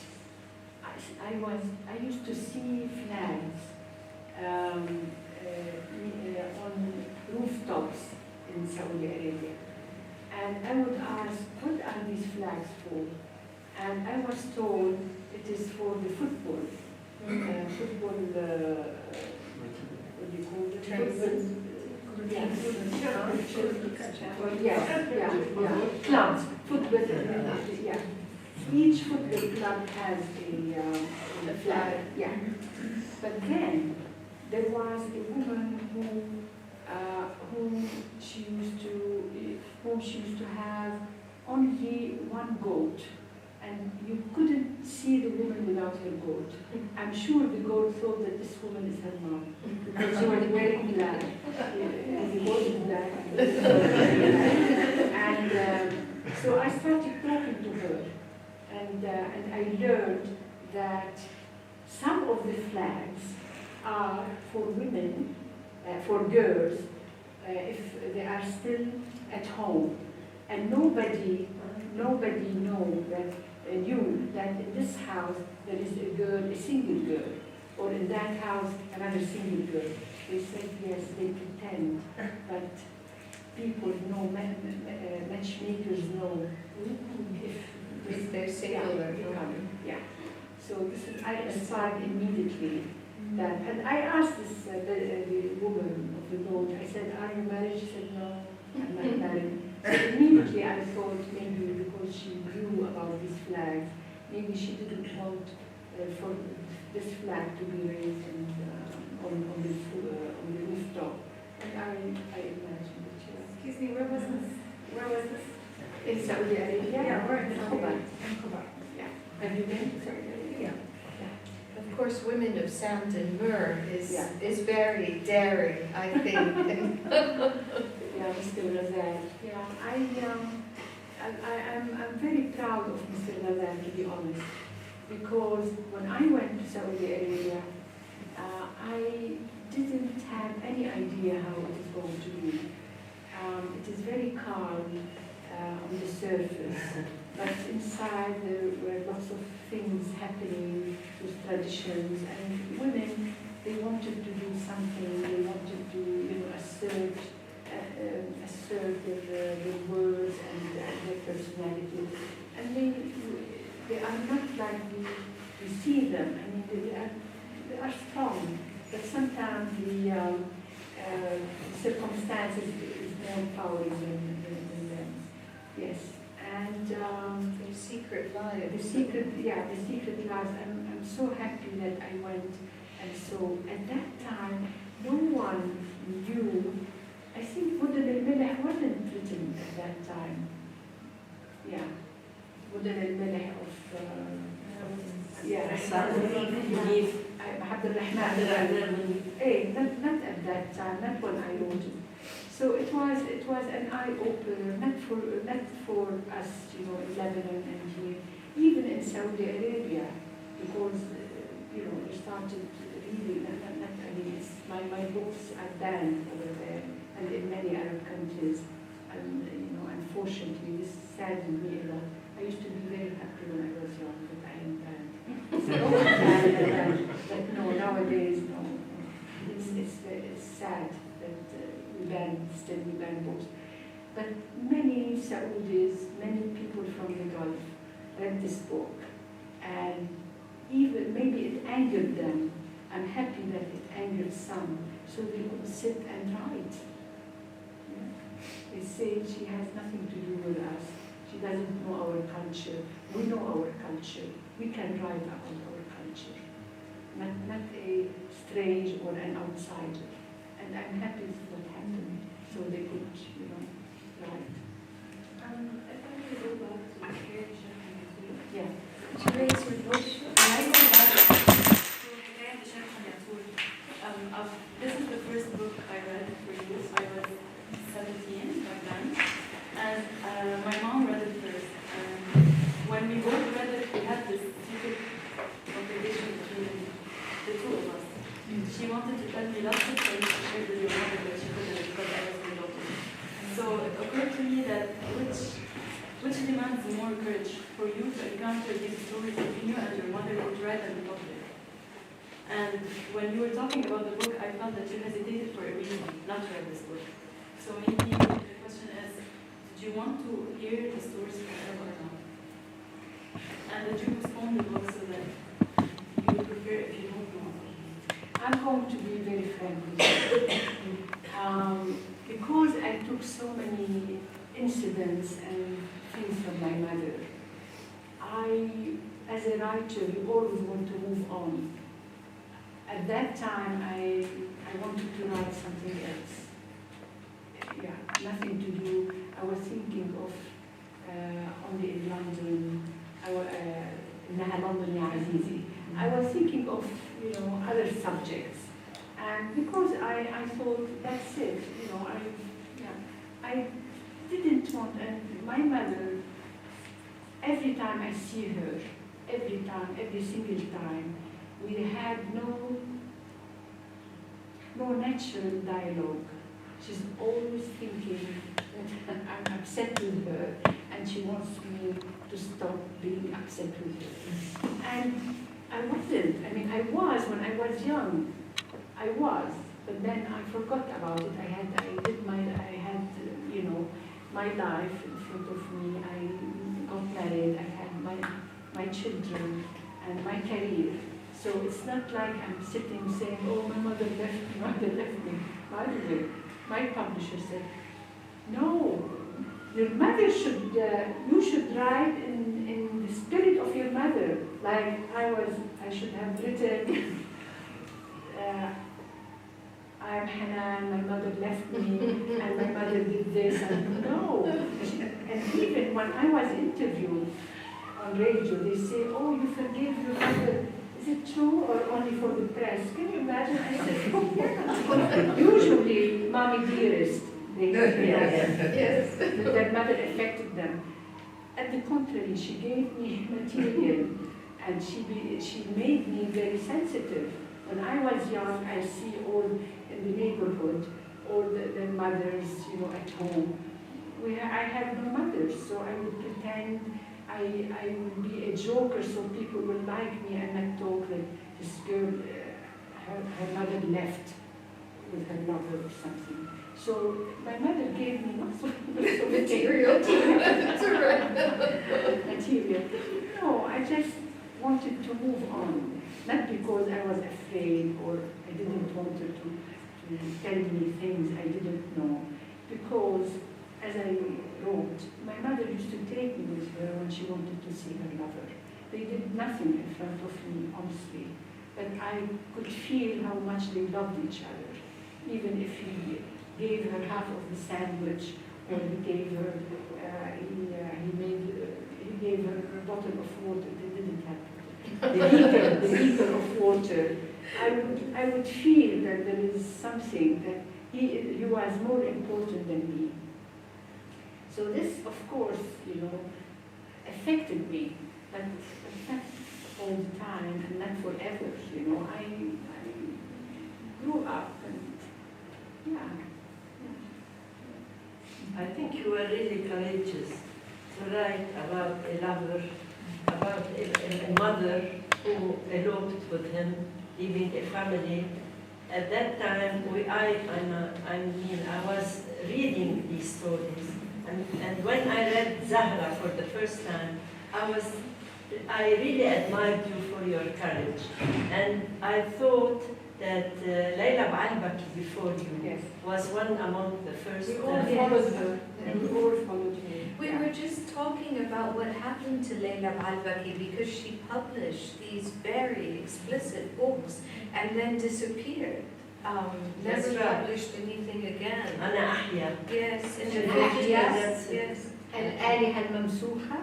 B: I used to see flags on rooftops in Saudi Arabia. And I would ask, what are these flags for? And I was told it is for the football. Football, what do you call it? Clubs, football, yeah. Each football club has a flag, yeah. But then there was a woman whom she used to have only one goat, and you couldn't see the woman without her goat. I'm sure the goat thought that this woman is her mom, because she was wearing black, and the goat is black. And so I started talking to her, and I learned that some of the flags are for women, for girls, if they are still at home, and nobody knows that that in this house there is a girl, a single girl, or in that house another single girl. They said yes, they pretend, but people know, matchmakers know
A: If they're single or not.
B: Yeah. So this is, I aspired immediately that, and I asked this the woman of the boat. I said, "Are you married?" She said, "No, I'm not married." So immediately I thought maybe because she knew about these flags, maybe she didn't want for this flag to be raised and, on the rooftop. And I imagined it.
F: Excuse me, where was this? Where was this?
B: In Saudi Arabia.
F: Yeah, we're in
B: Kuwait.
F: Kuwait.
B: Yeah. Have you been to Saudi Arabia?
A: Of course, women of sand and myrrh
B: Yeah.
A: is very daring, I think.
B: Yeah, Mr. Razak. Yeah, I'm very proud of Mr. Razak, to be honest, because when I went to Saudi Arabia, I didn't have any idea how it is going to be. It is very calm on the surface, but inside there were lots of things happening with traditions, and women, they wanted to do something, they wanted to, assert their words and their personality. And they are not like we see them. I mean, they are strong, but sometimes the circumstances is more powerful than them. Yes, and
A: Their secret lives.
B: the secret lives. I'm so happy that I went, and so at that time, no one knew. I think Modern al-Meleh wasn't written at that time. Yeah, Modern al-Meleh of Abd al-Rahman. Hey, not at that time, not when I wrote it. So it was an eye-opener, not for us, in Lebanon and here, even in Saudi Arabia, because they started reading. My books are banned over there and in many Arab countries, and unfortunately this saddened me a lot. I used to be very happy when I was young that I am banned. But no, nowadays no. It's sad that we ban books. But many Saudis, many people from the Gulf read this book, and even maybe it angered them. I'm happy that it angered some, so they could sit and write. Yeah. They say she has nothing to do with us. She doesn't know our culture. We know our culture. We can write about our culture. Not a strange or an outsider. And I'm happy that happened, so they could, write.
F: If I could go back to the church and
B: Yeah.
A: Would you raise your voice?
G: I go back to Hikayat al-Shaykh Yatul. This is the first book I read for you. I was 17 back then, and my mom read it first. And when we both read it, we had this secret conversation between the two of us. She wanted to tell me lots of things to share with your mother, but she couldn't because I was her daughter. So it occurred to me that which demands more courage for you to encounter these stories between you and your mother would write in public. And when you were talking about the book, I felt that you hesitated for a reason not to write this book. So maybe the question is, did you want to hear the stories forever or not? And did you postpone the book so that you would prefer if you don't know?
B: I'm going to be very frank with you. Because I took so many incidents and things from my mother, as a writer, you always want to move on. At that time, I wanted to write something else. Yeah, nothing to do. I was thinking of only in London. London, ya Azizi. I was thinking of other subjects, and because I thought that's it. I didn't want. And my mother, every time I see her, every single time, we had no natural dialogue. She's always thinking that I'm upset with her, and she wants me to stop being upset with her. And I wasn't. I mean, I was when I was young. I was, but then I forgot about it. I had my life in front of me. I got married. I had my children and my career. So it's not like I'm sitting saying, "Oh, my mother left me." By the way, my publisher said, "No, your mother should. You should write in the spirit of your mother." Like I should have written. I'm Hanan, my mother left me, and my mother did this, and no. And even when I was interviewed on radio, they say, "Oh, you forgave your mother. Is it true or only for the press?" Can you imagine? I said, "Oh, yeah." Usually, mommy dearest, they yes. But their mother affected them. At the contrary, she gave me material, and she made me very sensitive. When I was young, I see all in the neighborhood, or the mothers, at home. I have no mothers, so I would pretend I would be a joker so people will like me and not talk that this girl, her mother left with her lover or something. So my mother gave me lots of
A: Material. That's all right.
B: material. No, I just wanted to move on, not because I was afraid or I didn't want her to tell me things I didn't know, because as I wrote, my mother used to take me with her when she wanted to see her lover. They did nothing in front of me, honestly, but I could feel how much they loved each other, even if he gave her half of the sandwich, or he gave her, he gave her a bottle of water. They didn't have the liter of water. I would feel that there is something that he was more important than me. So this, of course, affected me, but not all the time and not forever. I grew up and
D: I think you were really courageous to write about a lover, about a mother who eloped with him, leaving a family. At that time, I was reading these stories, and when I read Zahra for the first time, I really admired you for your courage, and I thought that Layla Ba'al-Baki before you was one among the first.
B: We all followed her, and we all followed her.
A: We were just talking about what happened to Layla Ba'al-Baki because she published these very explicit books and then disappeared. Never published anything again.
D: أنا أحيا.
A: Yes, and yes.
B: الآلهة الممسوحة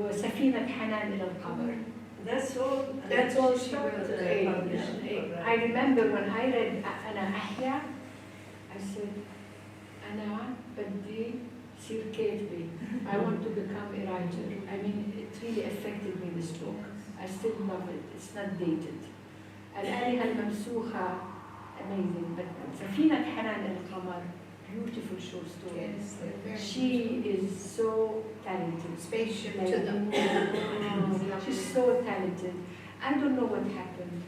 B: وسفينة حنان إلى القمر.
D: That's all.
A: That's all she wrote.
B: I remember when I read أنا أحيا, I said, أنا بدي صير كاتبة. I want to become a writer. I mean, it really affected me, this book. I still love it. It's not dated. الآلهة الممسوحة, amazing. But سفينة حنان إلى القمر, beautiful short story.
A: Yes, they're very
B: She is so talented.
A: Spaceship to the moon.
B: She's so talented. I don't know what happened.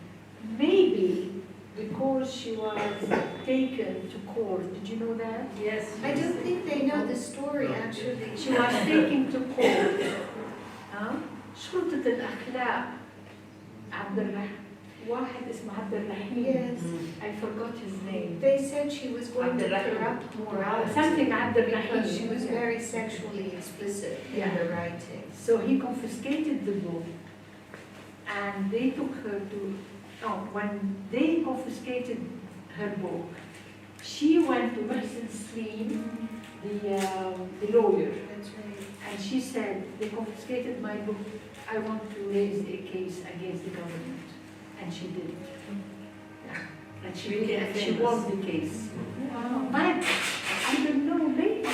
B: Maybe because she was taken to court. Did you know that?
D: Yes.
A: I don't think they know the story, actually.
B: She was taken to court.
A: Huh?
B: شرطة الأخلاق عبد الرحيم. واحد اسمه عبد الرحيم.
A: Yes.
B: I forgot his name.
A: They said she was going to corrupt morality.
B: Something عبد الرحيم.
A: Because she was very sexually explicit in her writing.
B: So he confiscated the book, and they took her to. When they confiscated her book, she went to Mohsen Slim, the lawyer,
A: That's right.
B: and she said, "They confiscated my book. I want to raise a case against the government," and she did. Yeah. And she won the case. But I don't know, maybe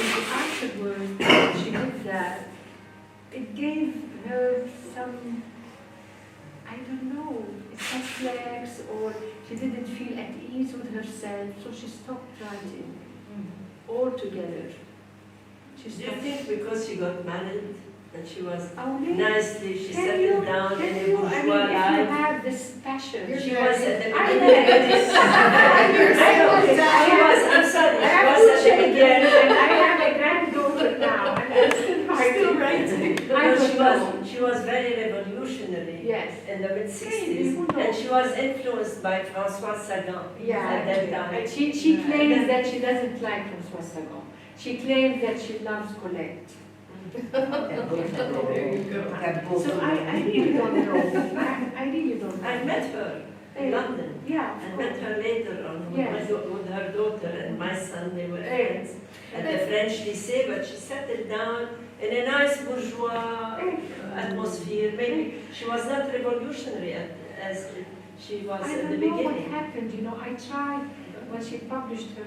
B: afterwards she did that. It gave her some, I don't know, complex, or she didn't feel at ease with herself, so she stopped writing altogether.
D: Do you think because she got married and she was
B: Only
D: nicely, she settled down in a bourgeois
B: if you
D: life?
B: have this passion.
D: She was at the
B: I
D: beginning. She was, I'm sorry,
B: I
D: she
B: have
D: was
B: two
D: at the
B: children,
D: beginning.
B: and I have a granddaughter now, and I'm still writing.
D: She was very revolutionary
B: Yes.
D: in the mid-60s,
B: Who knows?
D: and she was influenced by François Sagan at that time.
B: And she claims that she doesn't like François Sagan. She claims that she loves Colette. So I really don't know. I really don't know.
D: I met her in London.
B: Yeah,
D: I
B: of
D: met
B: course.
D: her later on
B: Yes.
D: with her daughter and my son. They were friends at the French Lycée, but she settled down in a nice bourgeois atmosphere. Maybe she was not revolutionary as she was
B: I
D: at the
B: don't know what
D: beginning.
B: happened. I tried when she published her.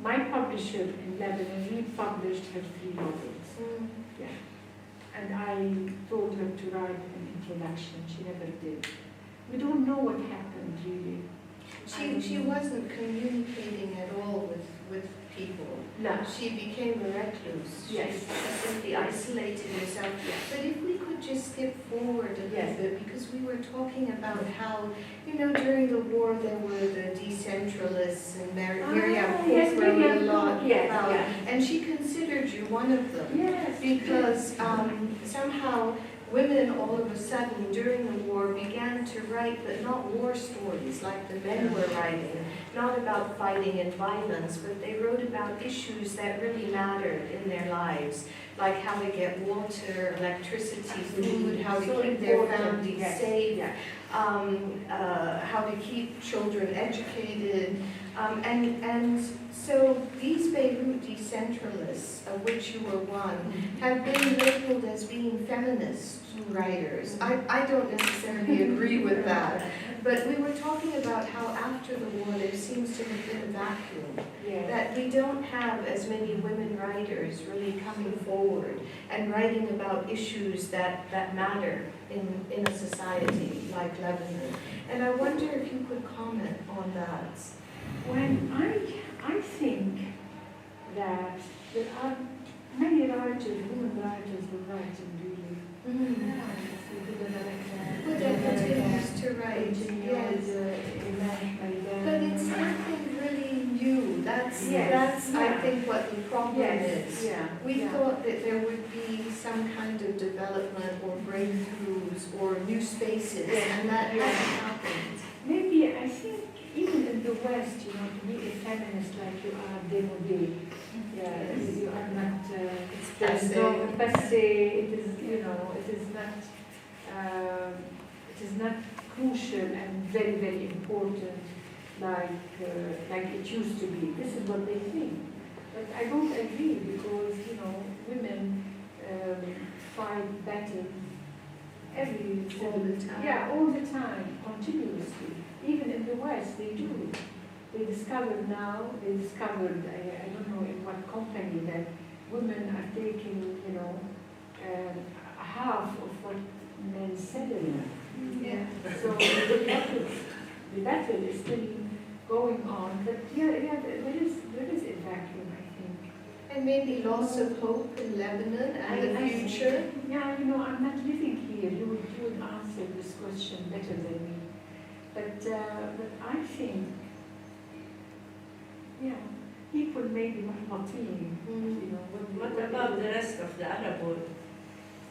B: My publisher in Lebanon republished her 3 novels. Yeah. And I told her to write an introduction. She never did. we don't know what happened really.
A: She wasn't communicating at all with people.
B: No.
A: She became a recluse.
B: Yes.
A: She simply isolated herself. But if we could just skip forward a little bit, because we were talking about how, during the war there were the decentralists, and Miriam
B: yes,
A: wrote a
B: Miriam
A: lot
B: wrote, yes,
A: about,
B: yes.
A: and she considered you one of them.
B: Yes.
A: Because somehow women all of a sudden during the war began to write, but not war stories like the men were writing, not about fighting and violence, but they wrote about issues that really mattered in their lives, like how to get water, electricity, food, how to keep their families safe, how to keep children educated. And so these Beirut decentralists, of which you were one, have been labeled as being feminist writers. I don't necessarily agree with that, but we were talking about how after the war there seems to have been a vacuum, that we don't have as many women writers really coming forward and writing about issues that matter in a society like Lebanon. And I wonder if you could comment on that.
B: When I think that there are many writers, women writers who write really.
A: But they continues to write, yes. But it's nothing really new. That's I think what the problem is. We thought that there would be some kind of development or breakthroughs or new spaces, and that hasn't happened.
B: Maybe I think even in the West, to be a feminist like you are, démodé. You are not.
A: It's
B: passé. It is, it is not crucial and very, very important like it used to be. This is what they think. But I don't agree because women fight battles
A: all the time.
B: Yeah, all the time, continuously. Even in the West, they do. They discovered, I don't know in what company, that women are taking, half of what men said in them. So the battle is still going on. But there is a vacuum, I think.
A: And maybe loss of hope in Lebanon and the future.
B: I'm not living here. You would answer this question better than me. But I think, people may be mahmatin,
D: What about the rest of the Arab world?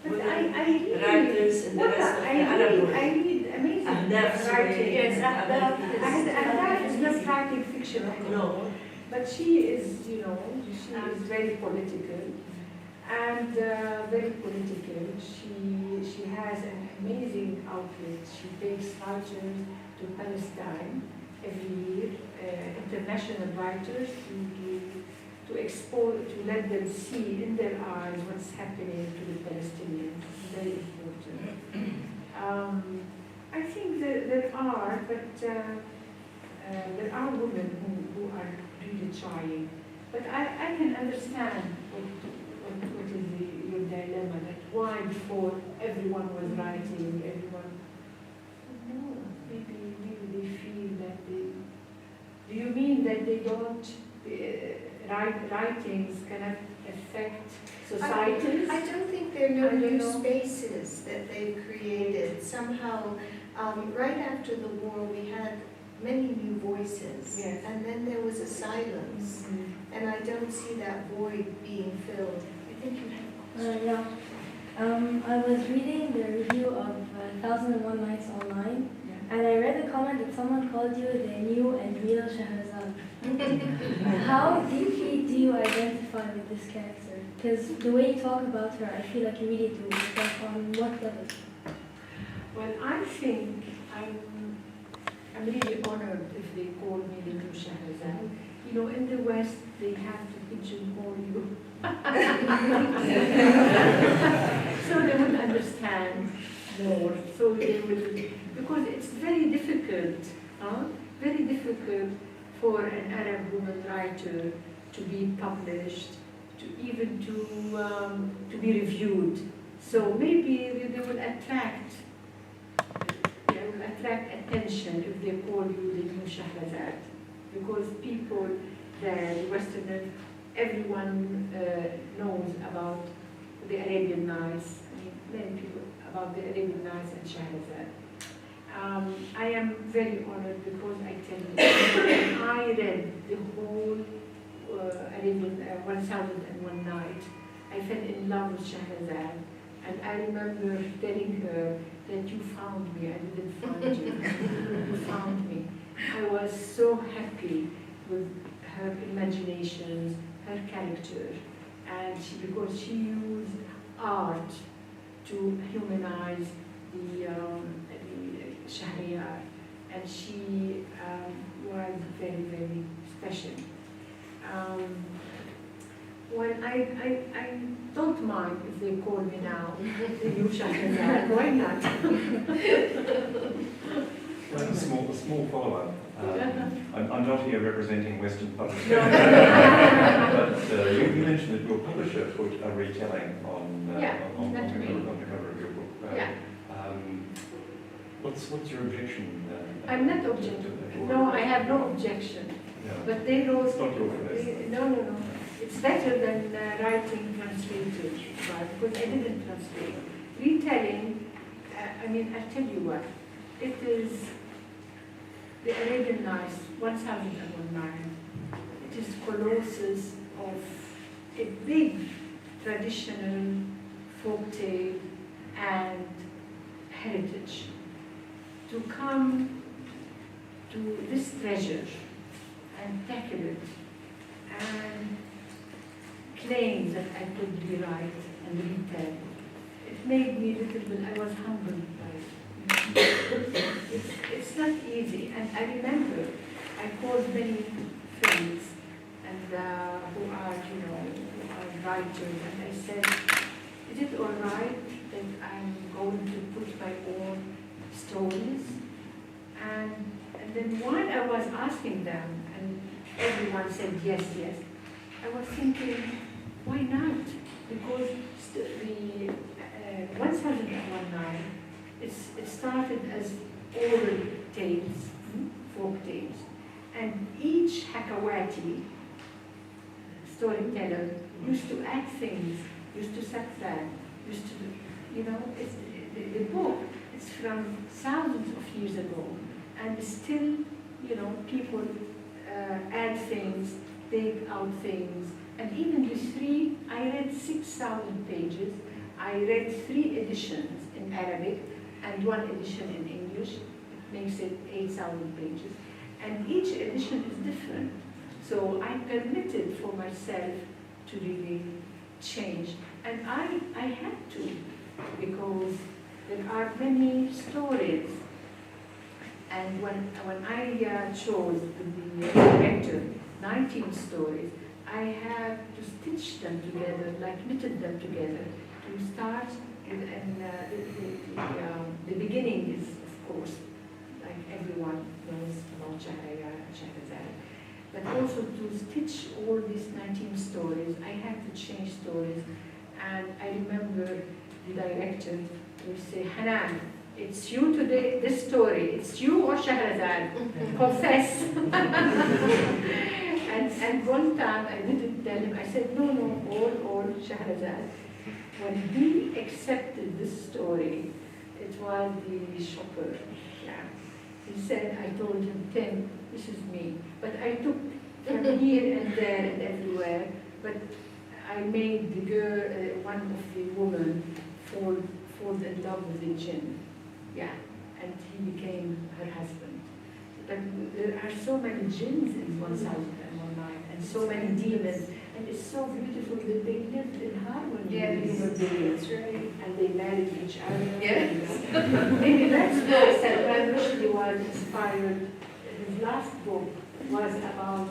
B: But I read
D: writers in the rest of the Arab world.
B: I read amazing writing. Yes, Ahdaf is not writing fiction anymore.
D: No.
B: But she is, she is very political. And very political. She has an amazing outlet. She takes writers to Palestine every year, international writers to expose, to let them see in their eyes what's happening to the Palestinians. It's very important. I think there are, but there are women who are really trying. But I can understand what is your dilemma, that why before everyone was writing, no, maybe they feel that do you mean that they don't, writings cannot affect societies?
A: I don't think there are no new spaces that they've created. Somehow, right after the war, we had many new voices, and then there was a silence, and I don't see that void being filled. I think you have
H: I was reading the review of 1001 Nights Online, and I read a comment that someone called you the new and real Shahrazad. How deeply do you identify with this character? Because the way you talk about her, I feel like you really do. But on what level?
B: Well, I think I'm really honored if they call me the new Shahrazad. In the West, they have to pigeonhole you. So they would understand more. So they will, because it's very difficult for an Arab woman writer to be published, to be reviewed. So maybe they will attract attract attention if they call you the new Shahrazad, because people, the Westerners, everyone knows about the Arabian Nights. I mean, many people about the Arabian Nights and Shahrazad. I am very honored because I tell you, I read the whole Arabian 1001 Night. I fell in love with Shahrazad, and I remember telling her that you found me, I didn't find you, you found me. I was so happy with her imaginations, her character, and because she used art to humanize the Shahryar, and she was very, very special. When I don't mind if they call me now the new Shahryar, why not?
I: A small follow-up. I'm not here representing Western publishers.
B: No.
I: But you mentioned that your publisher put a retelling on the cover of your book.
B: Yeah.
I: What's your objection?
B: I'm not objecting. No, I have no objection.
I: No.
B: But they wrote.
I: It's not your first.
B: No. It's better than writing translated, because I didn't translate. Retelling, I mean, I'll tell you what. It is the Arabian Nights, 1001 It is colossus of a big traditional folk tale and heritage. To come to this treasure and tackle it and claim that I could be right and retell, it made me a little bit, I was humbled by it. It's not easy, and I remember I called many friends and who are writers, and I said, is it all right that I'm going to put my own stories? And then while I was asking them, and everyone said yes, I was thinking, why not? Because the 1001 Night, it started as oral tales, folk tales, and each Hakawati storyteller used to add things, used to subtract, used to, it's, the book is from thousands of years ago, and still, people add things, take out things, and even I read 6,000 pages. I read 3 editions in Arabic and 1 edition in English. It makes it 8,000 pages. And each edition is different. So I permitted for myself to really change. And I had to, because there are many stories. And when I chose the director, 19 stories, I had to stitch them together, like knitted them together, to start with, and the beginning is, of course, like everyone knows about Shahrazad, but also to stitch all these 19 stories, I had to change stories, and I remember the director would say, Hanan, it's you today, this story, it's you or Shahrazad, confess. And one time I didn't tell him, I said, no, all Shahrazad. When he accepted this story, it was the shopper. Yeah. He said, I told him, Tim, this is me. But I took from here and there and everywhere, but I made the girl, one of the women, fall in love with the jinn. Yeah, and he became her husband. But there are so many jinns in 1001 Night, and so many demons, and it's so beautiful that they lived in harmony with human beings, right? And they married each other. Yes. Maybe that's why Salman Rushdie was inspired. His last book was about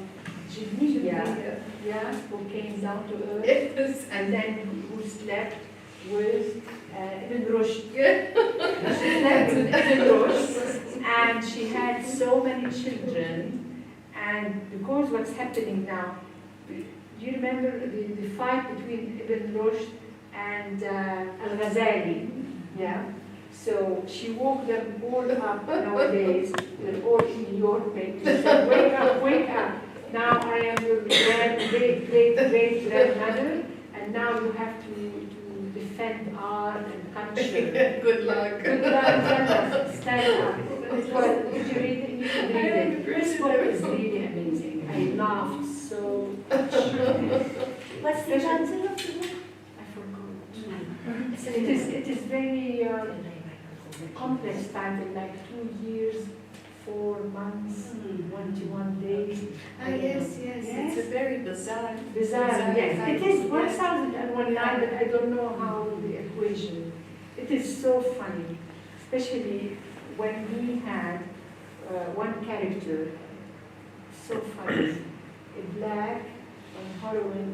B: Jinniya, who came down to earth, yes, and then who slept with Ibn Rushd. She slept with Ibn Rushd, and she had so many children. And because what's happening now, do you remember the fight between Ibn Rushd and Al-Ghazali? Yeah. So she woke them all up nowadays. They're all in New York. She said, wake up, wake up. Now I am your great-great-great-grandmother, and now you have to defend art and culture.
A: Good luck.
B: Good luck, stand up. Well, did you read it? You should read it. This book is really amazing. I laughed so much.
J: What's the title of the book?
B: I forgot. It is very complex title, like 2 years, 4 months, 21 days.
A: Yes, it's a very bizarre.
B: Bizarre, yes. It is 1001 night, but I don't know how the equation. It is so funny, especially when he had one character, so funny, a black and heroin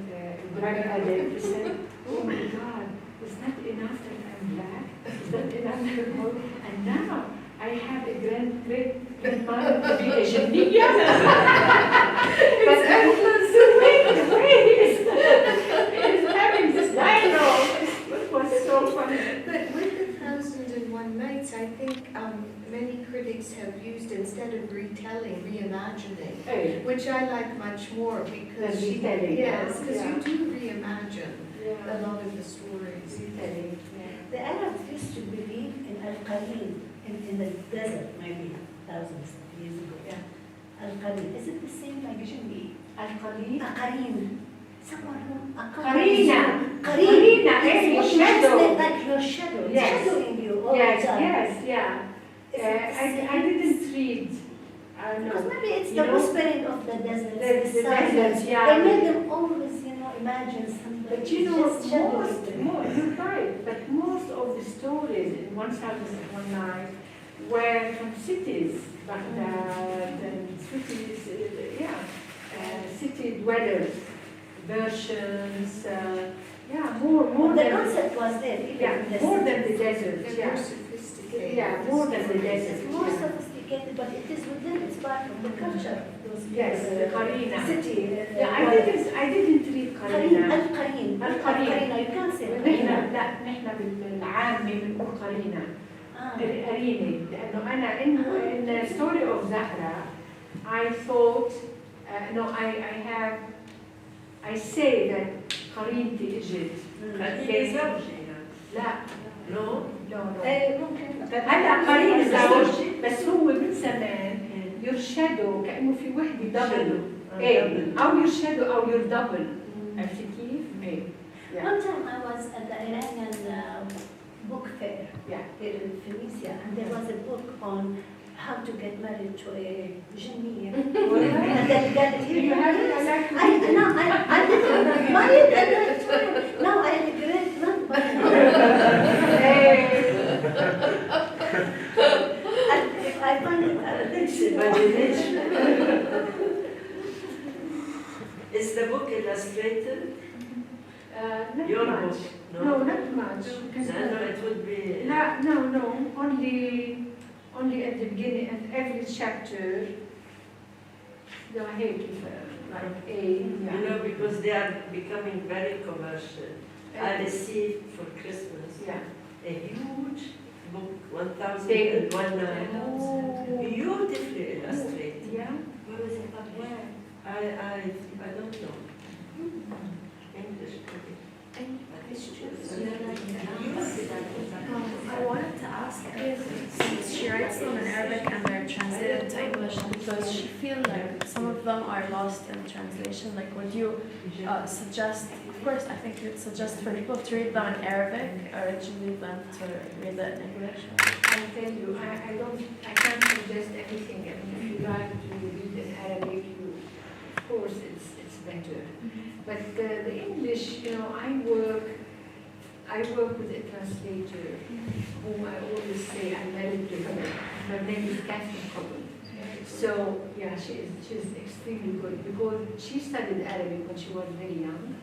B: drug addict. He said, oh my God, is that enough that I'm black? Is that enough for heroin? And now I have a great-grandmother to be a genia. But so wait, he's having this dialogue. It was so funny.
A: But with the 1001 Nights, I think many critics have used, instead of retelling, reimagining,
B: Hey.
A: which I like much more because
B: Retelling.
A: yes, because
B: Yeah.
A: you do reimagine a
B: Yeah.
A: lot of the stories.
B: Retelling, yeah.
J: The Arabs used to believe in Al-Qalim in the desert, maybe thousands of years ago.
B: Yeah.
J: Al-Qalim. Is it the same like Jimmy?
B: Al-Qalim.
J: Qarim. Someone who...
B: Qarina.
J: Qarim.
B: Qarina, eh, your
J: It's
B: shadow.
J: like your shadow. It's
B: Yes.
J: shadowing you all
B: Yes,
J: the time.
B: yes, yeah.
J: Is it the same?
B: I didn't read. I
J: Because
B: know.
J: maybe it's
B: You
J: the
B: know,
J: whispering of the desert,
B: the
J: silence.
B: deserts, yeah.
J: They made them always, imagine something.
B: But you know,
J: just shadowing them.
B: you're right, but most of the stories in 1001 Night were from cities, Baghdad and cities, city dwellers, versions, more
J: The
B: than,
J: concept was there. Even in the
B: more than the
J: city.
B: desert,
A: They're
B: yeah.
A: more sophisticated.
B: Yeah, more than the desert.
J: It's more sophisticated, but it is within, it's part of the culture of those people.
B: Yes, the Qarina.
J: City.
B: Yeah, I didn't read
J: Qarina.
B: Qarina.
J: Al-Qarin.
B: Al-Qarin.
J: You can't say
B: نحن
J: Qarina.
B: لا نحن بالعامي بنقول قرينة
J: Ah.
B: قرينة لأنه أنا in the story of Zahra I thought I say that قرينتي إجت لا
D: No?
B: no
J: ممكن.
B: هلا قرين زوج بس هو من زمان يرشدوا كأنه في وحدة دبل ايه أو يرشدوا أو يردبل عرفتي كيف؟ ايه
J: One time I was at the Iranian book fair
B: Yeah.
J: here in Tunisia, and there was a book on how to get married to a jinni. And then get here.
B: You have it? I like to
J: I
B: read it.
J: I didn't buy it at that time. Now I regret not buying it. And if I find it, I will let you know.
D: Is the book illustrated?
B: Not
D: Your
B: much.
D: book?
B: No, not much.
D: No, it would be.
B: No. Only at the beginning and every chapter. The like A.
D: You know, because they are becoming very commercial. I received for Christmas
B: Yeah.
D: a huge book, 1001 Night,
B: Oh.
D: beautifully illustrated.
B: Yeah.
J: Where was it published?
D: I don't know. English, maybe.
K: I wanted to ask if since she writes them in Arabic and they're translated to English, does she feel like some of them are lost in translation? Like, would you suggest, of course, I think you'd suggest for people to read them in Arabic originally than to read it in English?
B: I tell you, I can't suggest anything. I mean, if you like to read in Arabic, of course, it's better. But the English, I work with a translator, whom I always say I'm married to her. Her name is Catherine Cobbin. So yeah, she's extremely good because she studied Arabic when she was very young,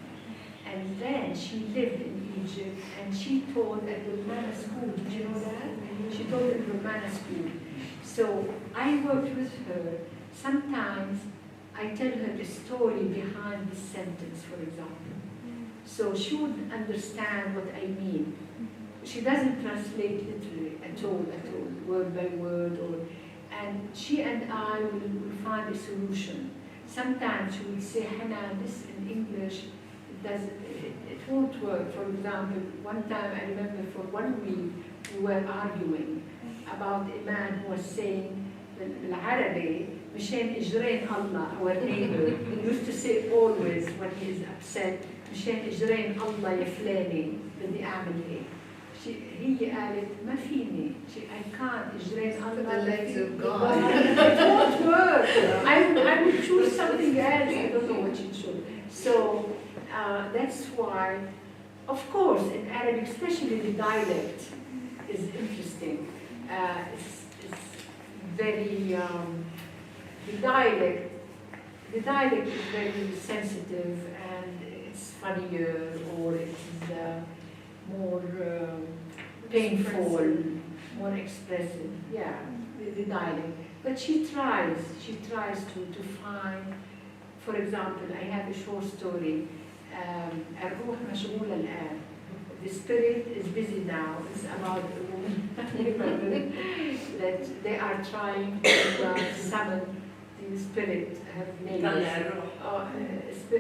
B: and then she lived in Egypt and she taught at Romana School. Did you know that? She taught at Romana School. So I worked with her. Sometimes I tell her the story behind the sentence, for example. So she would understand what I mean. she doesn't translate literally at all, word by word, and she and I will find a solution. Sometimes she will say, Hanan, this in English, it won't work. For example, one time I remember for 1 week we were arguing about a man who was saying, بالعربي مشان إجرين الله, our neighbor used to say always when he is upset, مشان إجرين الله يا فلاني بدي أعمل إيه. هي قالت ما فيني, I can't إجرين الله.
A: The legs of God.
B: It won't work. I would choose something else. I don't know what you choose. So that's why, of course, in Arabic, especially the dialect is interesting. It's very, the dialect is very sensitive and it's funnier or it's more painful, more expressive. Yeah, the dialect. But she tries to find, for example, I have a short story, الروح مشغولة الآن. The spirit is busy now. It's about a woman that they are trying to summon the spirit, have names.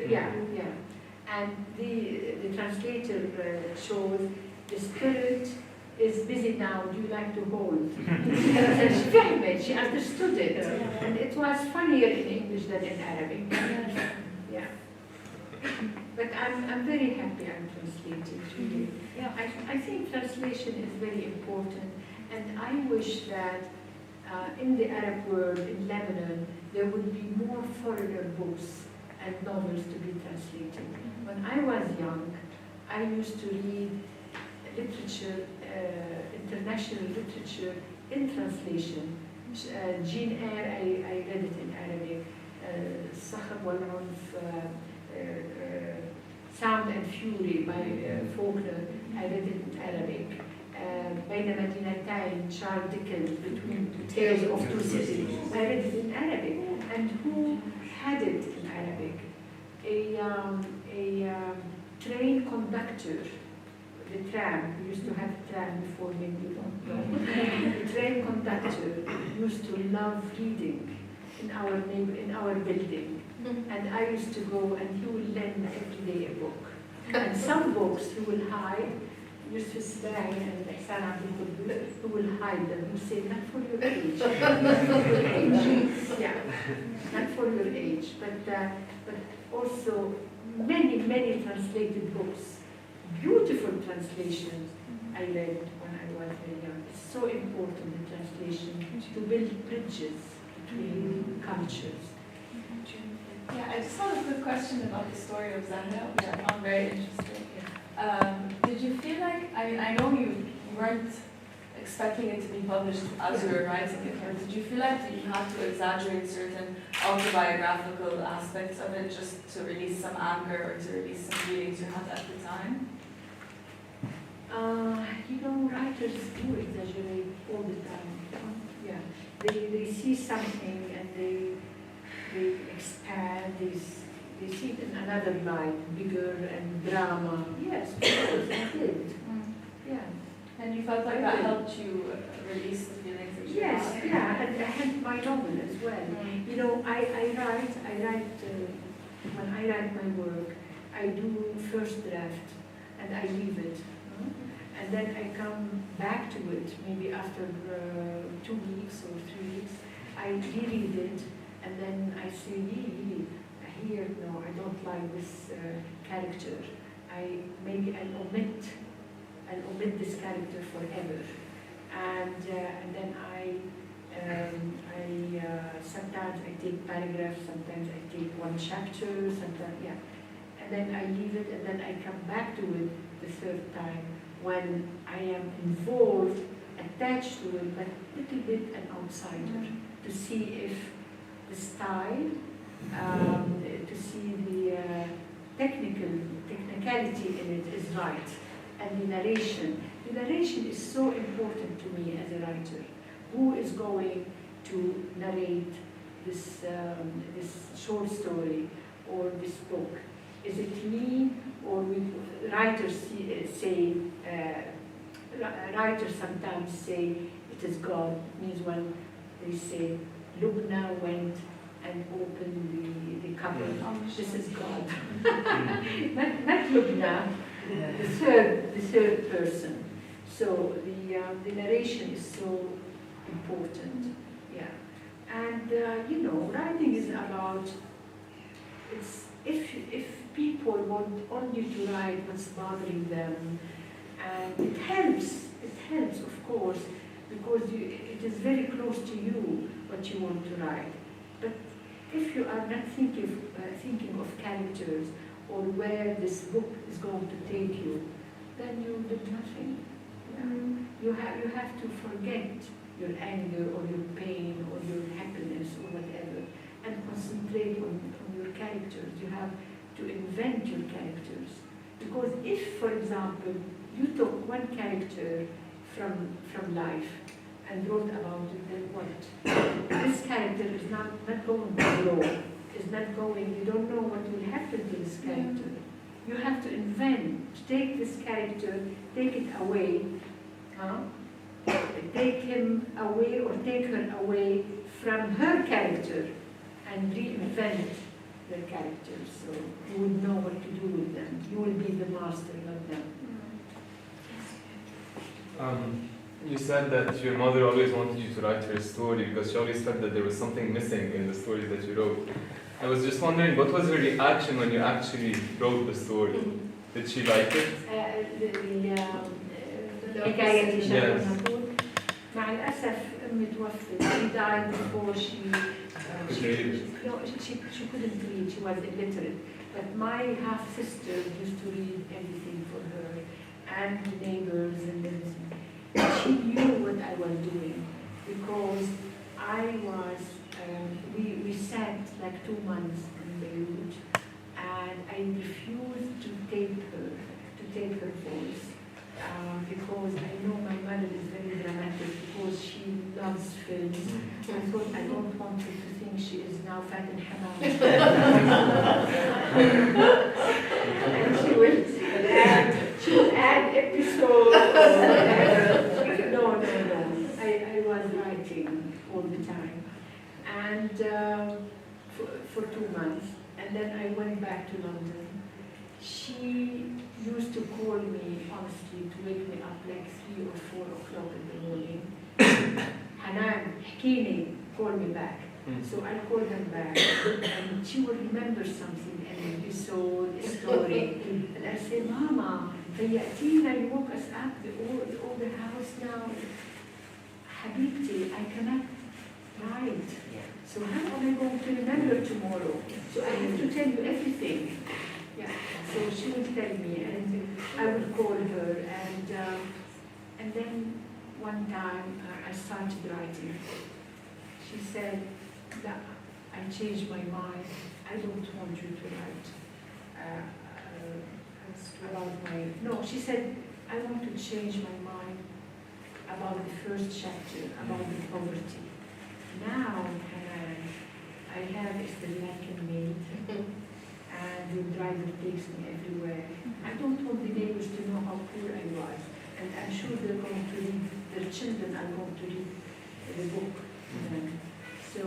B: Yeah. And the translator shows the spirit is busy now. Do you like to hold? She understood it, and it was funnier in English than in Arabic. Yeah. But I'm very happy I'm translating, really. Yeah, I think translation is very important, and I wish that in the Arab world, in Lebanon, there would be more foreigner books and novels to be translated. When I was young, I used to read literature, international literature in translation. Jean Eyre, I read it in Arabic. الصخب والعنف, Sound and Fury by Faulkner, I read it in Arabic. بين مدينتين, Charles Dickens, Between Tales of Two Cities, I read it in Arabic. And who had it in Arabic? A train conductor, the tram, we used to have a tram before, maybe you don't know. The train conductor used to love reading in our building. And I used to go and he will lend every day a book. And some books he will hide, Yusuf Sbai and Ihsan Abdul, who will hide them. He say, not for your age. Not for your age. Yeah, not for your age. But also many translated books. Beautiful translations I read when I was very young. It's so important, the translation, to build bridges between cultures.
G: Yeah, I just have a quick question about the story of Zanda, which I found very interesting. Did you feel like, I know you weren't expecting it to be published as you were writing it, or did you feel like you had to exaggerate certain autobiographical aspects of it just to release some anger or to release some feelings you had at the time?
B: Writers do exaggerate all the time. Yeah, they see something and they expand, they see it in another light, bigger and drama. Yes, of course, I did. Yeah.
G: And you felt like that helped you release the feelings that you had?
B: Yes, yeah, and my novel as well. I write, when I write my work, I do first draft and I leave it. And then I come back to it, maybe after 2 weeks or 3 weeks. I reread it, and then I say, here, no, I don't like this character. Maybe I'll omit this character forever. And then sometimes I take paragraphs, sometimes I take one chapter, sometimes, yeah. And then I leave it, and then I come back to it the third time when I am involved, attached to it, but a little bit an outsider, to see if the style, to see the technicality in it is right, and the narration. The narration is so important to me as a writer. Who is going to narrate this short story or this book? Is it me, or writers say writers sometimes say it is God. Means when they say, Lubna went and opened the cupboard. This is God. not Lubna, the third person. So the narration is so important. Yeah. And you know, writing is about, it's if people want only to write what's bothering them, and it helps of course, because it is very close to you what you want to write. But if you are not thinking of characters or where this book is going to take you, then you did nothing. Yeah. You have to forget your anger or your pain or your happiness or whatever, and concentrate on your characters. You have to invent your characters. Because if, for example, you took one character from life and wrote about it, then what? This character is not going to grow, is not going, you don't know what will happen to this character. You have to invent, take this character, take it away, take him away or take her away from her character and reinvent their characters. So you will know what to do with them. You will be the master, not them.
L: You said that your mother always wanted you to write her story because she always felt that there was something missing in the stories that you wrote. I was just wondering, what was her reaction when you actually wrote the story? Did she like it?
B: حكاية شهر نقول مع الأسف أمي توفت. She died before she couldn't read. She was illiterate. But my half sister used to read everything for her, and the neighbors and everything. She knew what I was doing because I was. We sat like 2 months in Beirut, and I refused to take her voice. Because I know my mother is very dramatic because she loves films. I thought I don't want her to think she is now fat and Hanan. And she will add episodes. No. I was writing all the time. And for 2 months. And then I went back to London. She used to call me, honestly, to wake me up like 3 or 4 o'clock in the morning. Hanan, Hakini, call me back. So I called her back, and she would remember something, an episode, a story. And I said, Mama, Fayatina, you woke us up, all the house now. Habibti, I cannot write. So how am I going to remember tomorrow? So I have to tell you everything. Yeah. So she would tell me, and I would call her, and then one time I started writing. She said, I changed my mind. I don't want you to write about my. No, she said, I want to change my mind about the first chapter, about the poverty. Now I have a Sri Lankan maid. And the driver takes me everywhere. I don't want the neighbors to know how poor I was. And I'm sure they're going to read, their children are going to read the book. So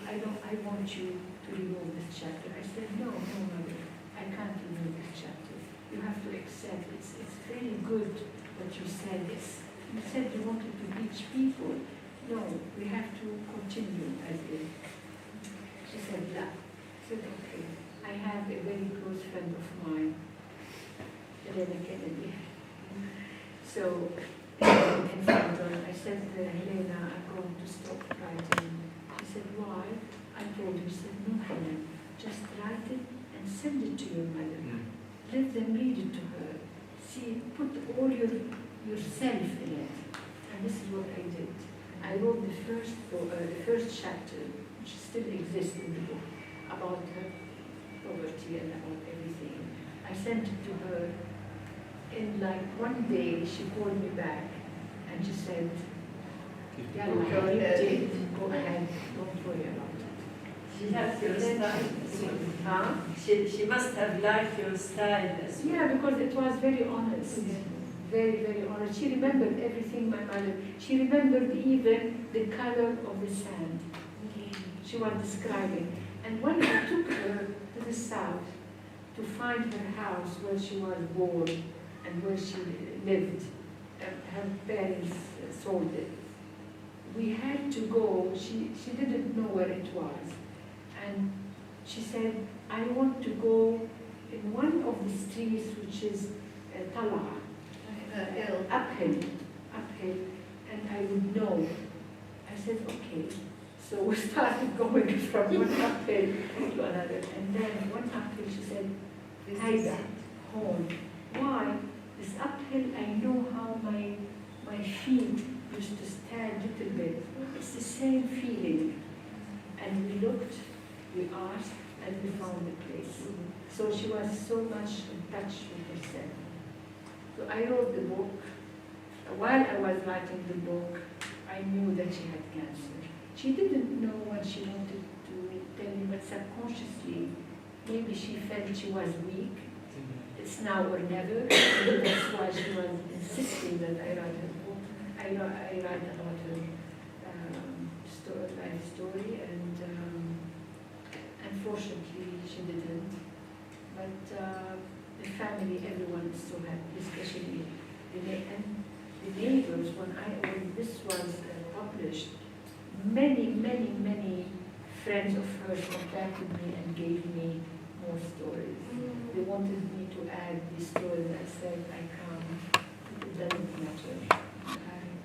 B: I want you to remove this chapter. I said, no, mother, I can't remove this chapter. You have to accept it's very good what you said. You said you wanted to reach people. No, we have to continue as if. She said, la. I said, okay. I have a very close friend of mine, Helena Kennedy. So, in London, I said to Helena, I'm going to stop writing. She said, why? I told her, she said, no, Helen, just write it and send it to your mother. Let them read it to her. See, put all yourself in it. And this is what I did. I wrote the first chapter, which still exists in the book, about her poverty and about everything. I sent it to her. In like one day, she called me back and she said, Yalla, go ahead, don't worry about it.
D: She has your style. She must have liked your style as well.
B: Yeah, because it was very honest. very, very honored. She remembered everything, my mother. She remembered even the color of the sand. She was describing. And when I took her to the south to find her house where she was born and where she lived, her parents sold it. We had to go, she didn't know where it was. And she said, I want to go in one of the streets which is Tala'a, uphill, and I would know. I said, okay. So we started going from one uphill to another. And then one uphill, she said, Haida, home. Why? This uphill, I know how my feet used to stand a little bit. It's the same feeling. And we looked, we asked, and we found the place. So she was so much in touch with herself. So I wrote the book. While I was writing the book, I knew that she had cancer. She didn't know what she wanted to tell me, but subconsciously, maybe she felt she was weak. It's now or never. That's why she was insisting that I write her book. I write about her life story, and unfortunately she didn't. But the family, everyone is so happy, especially the neighbors. When this was published, many friends of hers contacted me and gave me more stories. They wanted me to add these stories. I said, I can't. It doesn't matter.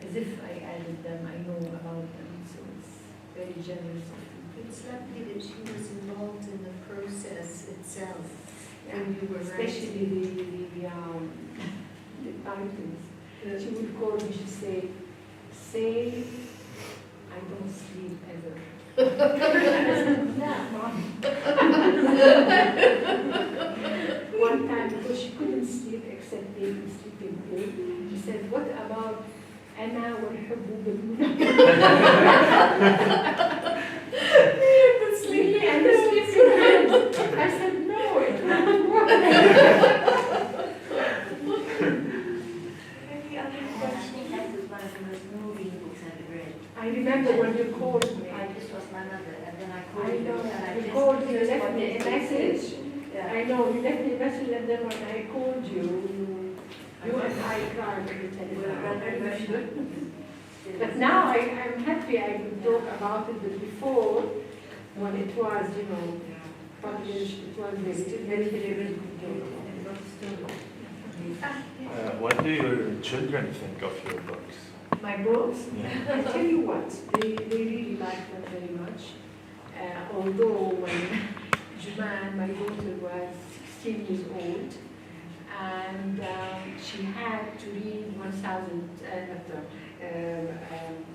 B: As if I added them, I know about them. So it's very generous of you.
A: It's lovely that she was involved in the process itself.
B: Yeah,
A: when you were
B: especially the titles. She would call me, she'd say, I don't sleep ever. One time, because she couldn't sleep except taking sleeping pill, she said, what about Anna والحب بالمنى? The sleeping and the sleeping hands. I said, no, it won't work.
J: Any other question? That was one of the most moving books I've read.
B: I remember when you called me.
J: I just lost my mother, and then I called
B: I
J: you.
B: know,
J: And I
B: you
J: just
B: called me, you
J: just
B: left
J: wanted
B: me a
J: to
B: message.
J: Yeah.
B: I know, you left me a message, and then when I called you, you and I cried on the telephone. But now I'm happy I could talk about it, but before, when it was, published, it was very
I: What do your children think of your books?
B: My books?
I: Yeah.
B: I tell you what, they really like them very much. Although when Juman, my daughter, was 16 years old, and she had to read 1,000,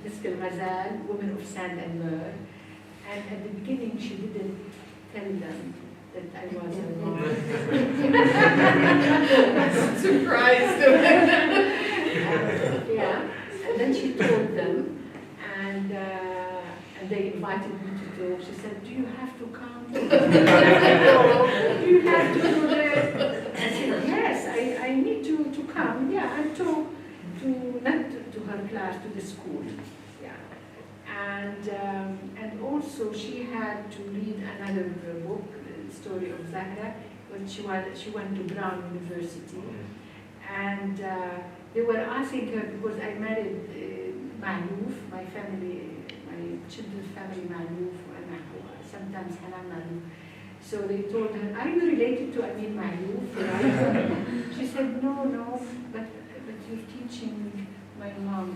B: Mr. Ghazal, Women of Sand and Myrrh. And at the beginning, she didn't tell them that I was her mom.
A: Surprised.
B: Yeah, and then she told them, and they invited me to talk. She said, do you have to come? Do you have to do this? I said, yes, I need to come, yeah, and not to her class, to the school. Yeah. And also she had to read another book, the story of Zahra, when she went to Brown University. And they were asking her, because I married Ma'louf, my children's family Ma'louf, and sometimes Hanan Ma'louf. So they told her, are you related to Amin Ma'louf? She said, no, but you're teaching my mom.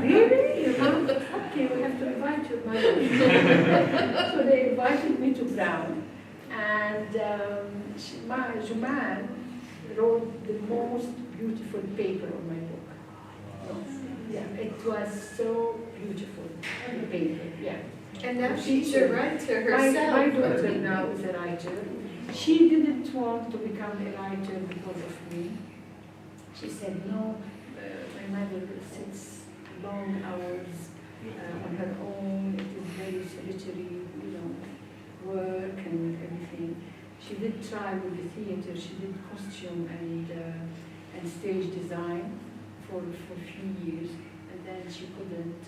B: Really? Your mom? Okay, we have to invite your mother. So they invited me to Brown. And Juman wrote the most beautiful paper on my book. Yeah, it was so beautiful, the paper, yeah.
A: And now she's a writer herself.
B: My daughter now is a writer. She didn't want to become a writer because of me. She said, no, my mother sits long hours on her own. It is very solitary, work and everything. She did try with the theater. She did costume and and stage design for a few years, and then she couldn't.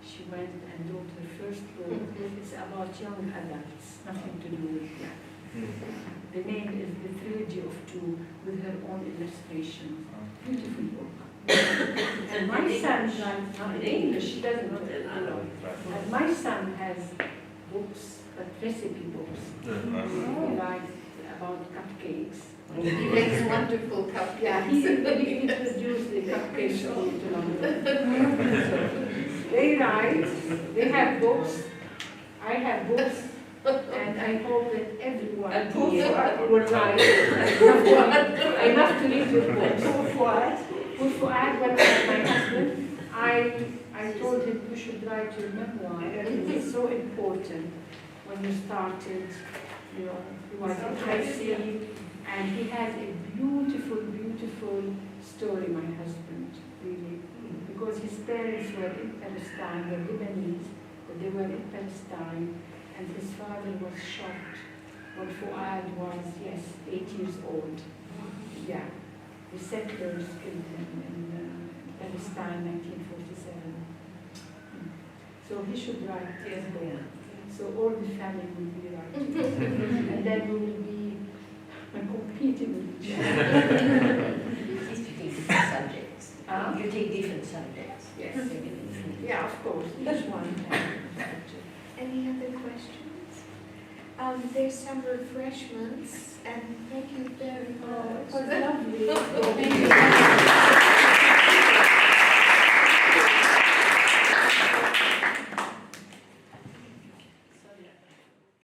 B: She went and wrote her first book. It's about young adults, nothing to do with that. The name is The Trilogy of Two, with her own illustration. Beautiful book. And my son, not in English, she doesn't know. And my son has books, but recipe books. He writes about cupcakes.
A: He makes wonderful cupcakes.
B: Yeah, he introduced the cupcakes to London. They write, they have books, I have books, and I hope that everyone here will write. I love to read your books. Fuad, when my husband, I told him you should write your memoir. It's so important when you started, you know, he was in Tracy, and he had a beautiful, beautiful story, my husband, really. Because his parents were in Palestine, were Lebanese, but they were in Palestine, and his father was shot when Fuad was, 8 years old. Yeah, the settlers killed him in Palestine, 1947. So he should write his book. So all the family will be writing. And then we will be competing with each other.
J: These two different subjects. You take different subjects.
B: Yes. Yeah, of course. Each one has a subject.
A: Any other questions? There's some refreshments, and thank you very much.
B: It was lovely.